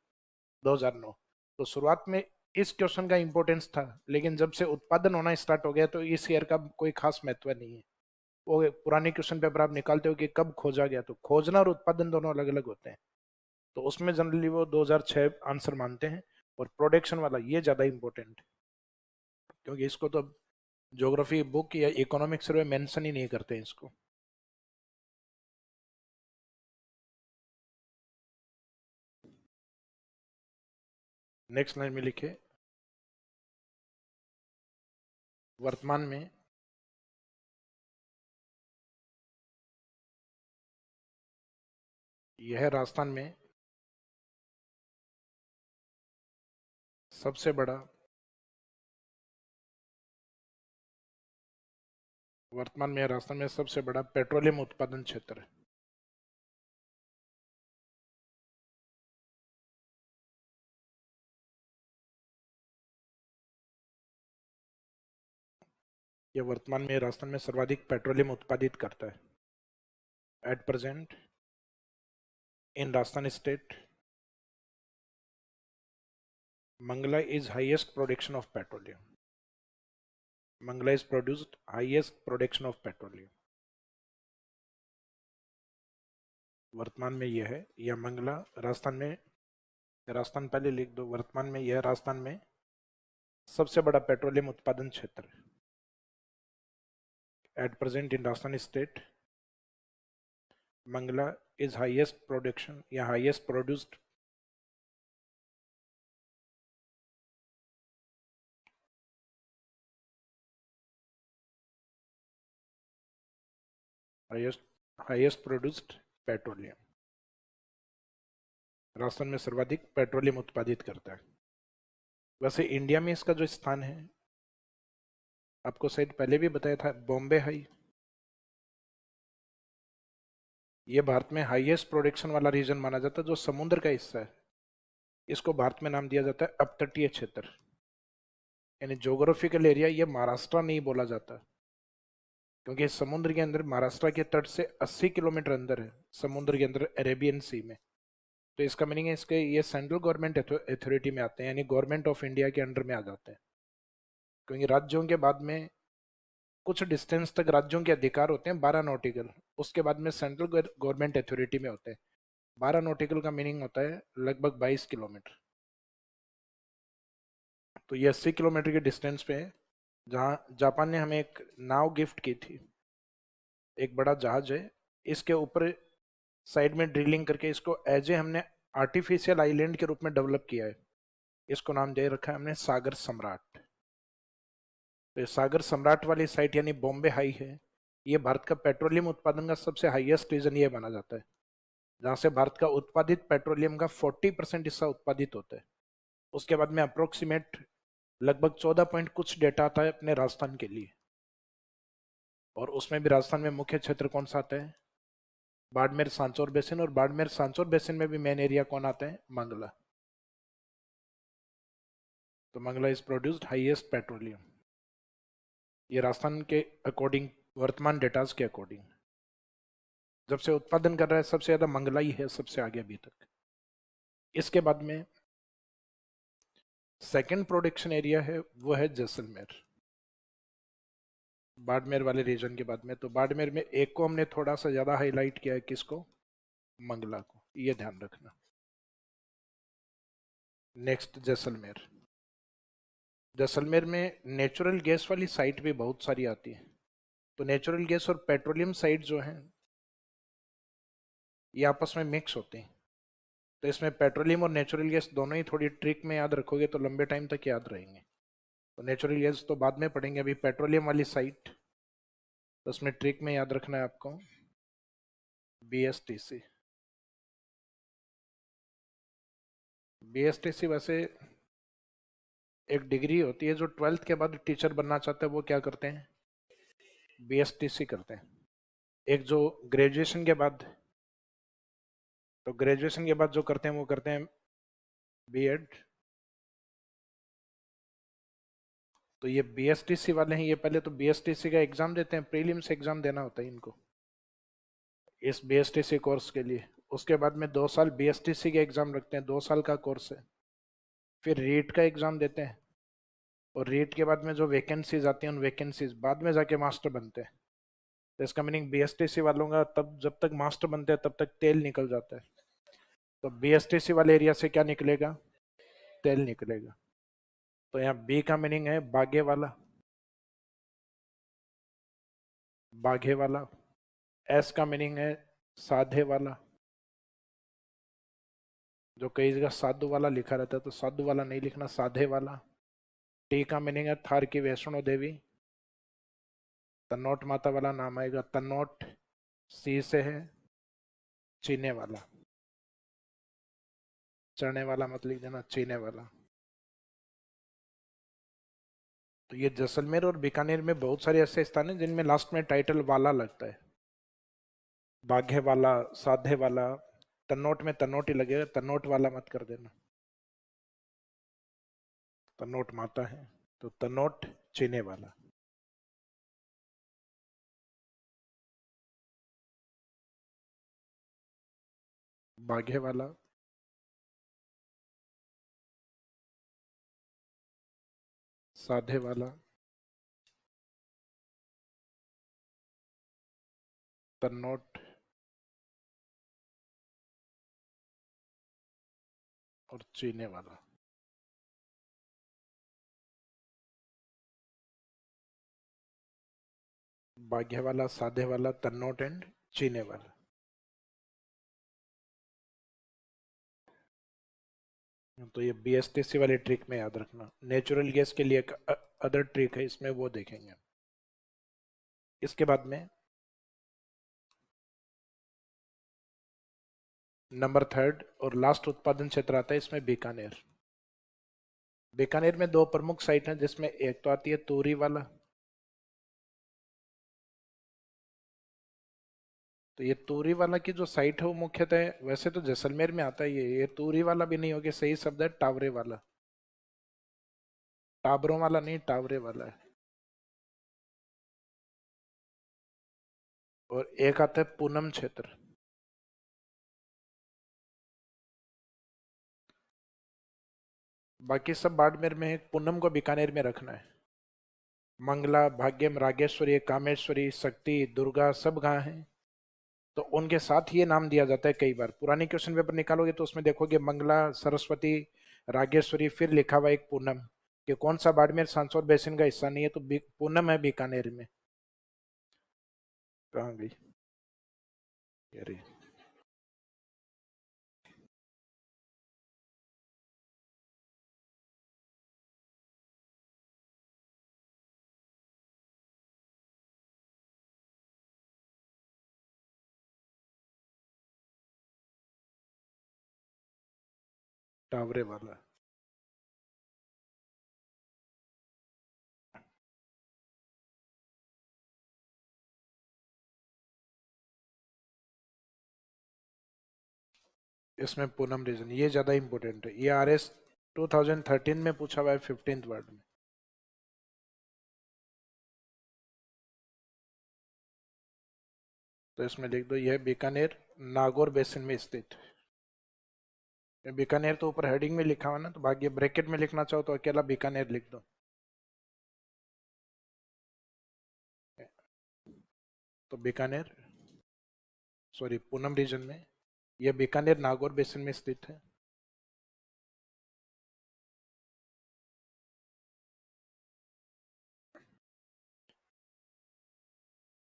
2009। तो शुरुआत में इस क्वेश्चन का इंपॉर्टेंस था, लेकिन जब से उत्पादन होना स्टार्ट हो गया तो इस ईयर का कोई खास महत्व नहीं है। वो पुराने क्वेश्चन पेपर आप निकालते हो कि कब खोजा गया, तो खोजना और उत्पादन दोनों अलग अलग होते हैं। तो उसमें जनरली वो 2006 आंसर मानते हैं। और प्रोडक्शन वाला ये ज़्यादा इंपॉर्टेंट है, क्योंकि इसको तो ज्योग्राफी बुक या इकोनॉमिक सर्वे मेंशन ही नहीं करते हैं इसको। नेक्स्ट लाइन में लिखे, वर्तमान में यह राजस्थान में सबसे बड़ा, वर्तमान में राजस्थान में सबसे बड़ा पेट्रोलियम उत्पादन क्षेत्र है। यह वर्तमान में राजस्थान में सर्वाधिक पेट्रोलियम उत्पादित करता है। At present in Rajasthan state Mangala is highest production of petroleum. Mangala is produced highest production of petroleum. वर्तमान में यह है, यह मंगला राजस्थान में, राजस्थान पहले लिख दो, वर्तमान में यह राजस्थान में सबसे बड़ा पेट्रोलियम उत्पादन क्षेत्र है। At present in Rajasthan state Mangala is highest production या highest produced highest produced petroleum. Rajasthan में सर्वाधिक पेट्रोलियम उत्पादित करता है। वैसे इंडिया में इसका जो स्थान है आपको शायद पहले भी बताया था, बॉम्बे हाई। ये भारत में हाईएस्ट प्रोडक्शन वाला रीजन माना जाता है, जो समुद्र का हिस्सा है। इसको भारत में नाम दिया जाता है अपतटीय क्षेत्र, यानी जोग्राफिकल एरिया। ये महाराष्ट्र नहीं बोला जाता, क्योंकि समुद्र के अंदर महाराष्ट्र के तट से 80 किलोमीटर अंदर है, समुद्र के अंदर अरेबियन सी में। तो इसका मीनिंग है इसके ये सेंट्रल गवर्नमेंट अथॉरिटी में आते हैं, यानी गवर्नमेंट ऑफ इंडिया के अंडर में आ जाते हैं। क्योंकि राज्यों के बाद में कुछ डिस्टेंस तक राज्यों के अधिकार होते हैं 12 नॉटिकल, उसके बाद में सेंट्रल गवर्नमेंट अथॉरिटी में होते हैं। 12 नॉटिकल का मीनिंग होता है लगभग 22 किलोमीटर। तो ये 80 किलोमीटर के डिस्टेंस पे है, जहाँ जापान ने हमें एक नाव गिफ्ट की थी, एक बड़ा जहाज है। इसके ऊपर साइड में ड्रिलिंग करके इसको एज ए हमने आर्टिफिशियल आइलैंड के रूप में डेवलप किया है। इसको नाम दे रखा है हमने सागर सम्राट। तो सागर सम्राट वाली साइट यानी बॉम्बे हाई है, ये भारत का पेट्रोलियम उत्पादन का सबसे हाईएस्ट रीजन ये माना जाता है। जहां से भारत का उत्पादित पेट्रोलियम का 40% हिस्सा उत्पादित होता है। उसके बाद में अप्रोक्सीमेट लगभग 14 पॉइंट कुछ डेटा आता है अपने राजस्थान के लिए। और उसमें भी राजस्थान में मुख्य क्षेत्र कौन सा आता है? बाड़मेर सांचौर बेसिन। और बाड़मेर सांचौर बेसिन में भी मेन एरिया कौन आता है? मंगला। तो Mangala is produced highest petroleum, ये राजस्थान के अकॉर्डिंग, वर्तमान डेटाज के अकॉर्डिंग। जब से उत्पादन कर रहा है सबसे ज्यादा मंगला ही है, सबसे आगे अभी तक। इसके बाद में सेकंड प्रोडक्शन एरिया है, वो है जैसलमेर, बाड़मेर वाले रीजन के बाद में। तो बाड़मेर में एक को हमने थोड़ा सा ज्यादा हाईलाइट किया है, किसको? मंगला को, ये ध्यान रखना। नेक्स्ट जैसलमेर। जैसलमेर में नेचुरल गैस वाली साइट भी बहुत सारी आती है। तो नेचुरल गैस और पेट्रोलियम साइट जो है ये आपस में मिक्स होते हैं। तो इसमें पेट्रोलियम और नेचुरल गैस दोनों ही थोड़ी ट्रिक में याद रखोगे तो लंबे टाइम तक याद रहेंगे। तो नेचुरल गैस तो बाद में पढ़ेंगे, अभी पेट्रोलियम वाली साइट, तो उसमें ट्रिक में याद रखना है आपको BSTC। BSTC वैसे एक डिग्री होती है, जो 12th के बाद टीचर बनना चाहते हैं वो क्या करते हैं? BSTC करते हैं। एक जो ग्रेजुएशन के बाद, तो ग्रेजुएशन के बाद जो करते हैं वो करते हैं B.Ed। तो ये BSTC वाले हैं, ये पहले तो BSTC का एग्जाम देते हैं, प्रीलिम्स एग्जाम देना होता है इनको इस BSTC कोर्स के लिए। उसके बाद में 2 साल BSTC के एग्जाम रखते हैं, 2 साल का कोर्स है। फिर रीट का एग्जाम देते हैं, और रीट के बाद में जो वैकेंसीज आती हैं उन वैकेंसीज बाद में जाके मास्टर बनते हैं। तो इसका मीनिंग BSTC वालों का तब जब तक मास्टर बनते हैं तब तक तेल निकल जाता है। तो BSTC वाले एरिया से क्या निकलेगा? तेल निकलेगा। तो यहाँ बी का मीनिंग है बागे वाला, बाघे वाला। एस का मीनिंग है साधे वाला, जो कई जगह साधु वाला लिखा रहता है तो साधु वाला नहीं लिखना, साधे वाला। टी का मीनिंग है थार की वैष्णो देवी, तन्नौट माता वाला नाम आएगा, तन्नौट। सी से है चीने वाला, चढ़ने वाला मत लिख देना, चीने वाला। तो ये जैसलमेर और बीकानेर में बहुत सारे ऐसे स्थान हैं जिनमें लास्ट में टाइटल वाला लगता है। बाघे वाला, साधे वाला। तन्नौट में तन्नौट ही लगेगा, तन्नौट वाला मत कर देना, तन्नौट माता है। तो तन्नौट चीने वाला। बाघे वाला, साधे वाला, तन्नौट और चीने वाला। बाघे वाला, साधे वाला, तन्नौट एंड चीने वाला। तो ये BSTC वाली ट्रिक में याद रखना। नेचुरल गैस के लिए एक अदर ट्रिक है, इसमें वो देखेंगे। इसके बाद में नंबर 3 और लास्ट उत्पादन क्षेत्र आता है इसमें बीकानेर। बीकानेर में 2 प्रमुख साइट हैं, जिसमें एक तो आती है तूरी वाला। तो ये तूरी वाला की जो साइट है वो मुख्यतः, वैसे तो जैसलमेर में आता है ये तूरी वाला भी नहीं होगा, सही शब्द है टावरे वाला। टाबरों वाला नहीं, टावरे वाला है। और एक आता है पूनम क्षेत्र। बाकी सब बाड़मेर में है, पूनम को बीकानेर में रखना है। मंगला, भाग्यम, रागेश्वरी, कामेश्वरी, शक्ति, दुर्गा सब कहाँ हैं? तो उनके साथ ये नाम दिया जाता है कई बार। पुरानी क्वेश्चन पेपर निकालोगे तो उसमें देखोगे मंगला, सरस्वती, रागेश्वरी, फिर लिखा हुआ एक पूनम, कि कौन सा बाड़मेर सांसौर बेसिन का हिस्सा नहीं है, तो पूनम है बीकानेर में। कहाँ गई? अरे टावरे वाला। इसमें पूनम रीजन ये ज्यादा इंपॉर्टेंट है। ये RS 2013 में पूछा हुआ है 15th वर्ड में। तो इसमें लिख दो यह बीकानेर नागौर बेसिन में स्थित है। बीकानेर तो ऊपर हेडिंग में लिखा हुआ ना, तो बाकी ब्रैकेट में लिखना चाहो तो अकेला बीकानेर लिख दो। तो बीकानेर, सॉरी, पूनम रीजन में, यह बीकानेर नागौर बेसिन में स्थित है।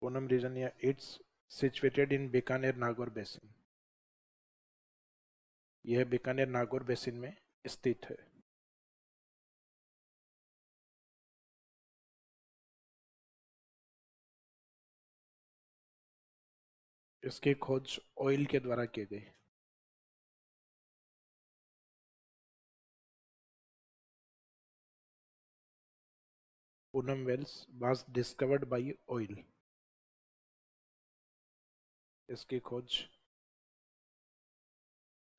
पूनम रीजन या it's situated in Bikaner Nagaur basin, यह बीकानेर नागौर बेसिन में स्थित है। इसकी खोज ऑयल के द्वारा की गई। Poonam wells was discovered by oil. इसकी खोज,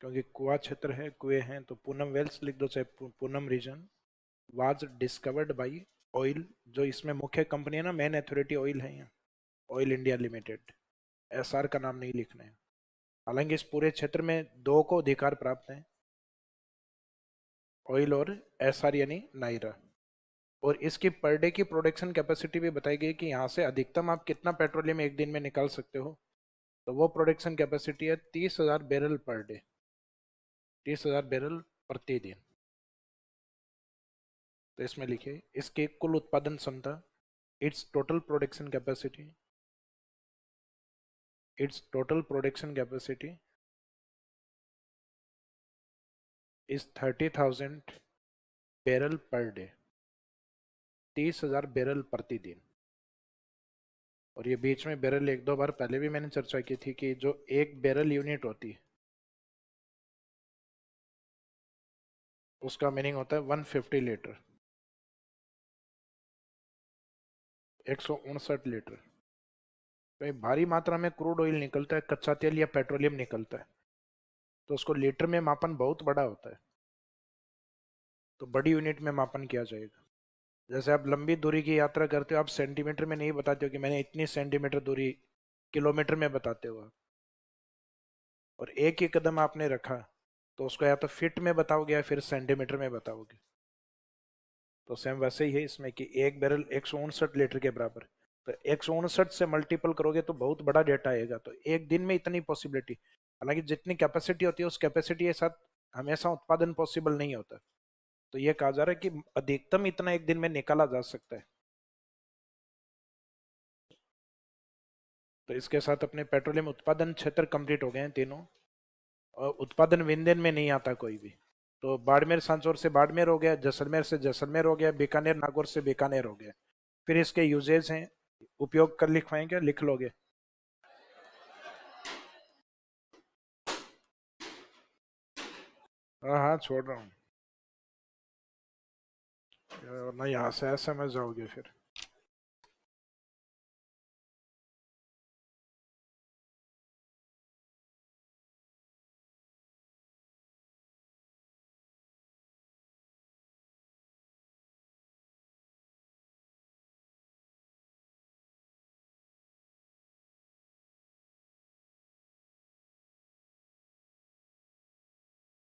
क्योंकि कुआ क्षेत्र है, कुएं हैं, तो पूनम वेल्स लिख दो, चाहे Poonam region was discovered by oil. जो इसमें मुख्य कंपनी है ना, मेन अथॉरिटी ऑयल है यहाँ, ऑयल इंडिया लिमिटेड। SR का नाम नहीं लिखना है। हालांकि इस पूरे क्षेत्र में दो को अधिकार प्राप्त है, ऑयल और SR यानी नायरा। और इसकी पर डे की प्रोडक्शन कैपेसिटी भी बताई गई कि यहाँ से अधिकतम आप कितना पेट्रोलियम एक दिन में निकाल सकते हो। तो वो प्रोडक्शन कैपेसिटी है 30,000 बैरल पर डे, 30,000 बैरल प्रतिदिन। तो इसमें लिखिए इसकी कुल उत्पादन क्षमता, it's total production capacity, it's total production capacity is 30,000 barrel per day, 30,000 barrel प्रतिदिन। और ये बीच में बैरल एक दो बार पहले भी मैंने चर्चा की थी कि जो एक बैरल यूनिट होती है उसका मीनिंग होता है 150 लीटर, 159 लीटर। तो भारी मात्रा में क्रूड ऑयल निकलता है, कच्चा तेल या पेट्रोलियम निकलता है, तो उसको लीटर में मापन बहुत बड़ा होता है, तो बड़ी यूनिट में मापन किया जाएगा। जैसे आप लंबी दूरी की यात्रा करते हो, आप सेंटीमीटर में नहीं बताते हो कि मैंने इतनी सेंटीमीटर दूरी, किलोमीटर में बताते हो आप। और एक ही कदम आपने रखा तो उसको या तो फीट में बताओगे या फिर सेंटीमीटर में बताओगे। तो सेम वैसे ही है इसमें कि एक बैरल 159 लीटर के बराबर। तो 159 से मल्टीपल करोगे तो बहुत बड़ा डेटा आएगा। तो एक दिन में इतनी पॉसिबिलिटी, हालांकि जितनी कैपेसिटी होती है उस कैपेसिटी के साथ हमेशा उत्पादन पॉसिबल नहीं होता। तो ये कहा जा रहा है कि अधिकतम इतना एक दिन में निकाला जा सकता है। तो इसके साथ अपने पेट्रोलियम उत्पादन क्षेत्र कंप्लीट हो गए हैं तीनों। और उत्पादन विंध्यन में नहीं आता कोई भी। तो बाड़मेर सांचौर से बाड़मेर हो गया, जैसलमेर से जैसलमेर हो गया, बीकानेर नागौर से बीकानेर हो गया। फिर इसके यूजेज हैं, उपयोग कर लिखवाएंगे, लिख लोगे। हाँ हाँ, छोड़ रहा हूँ। वरना यहाँ से ऐसे में जाओगे फिर।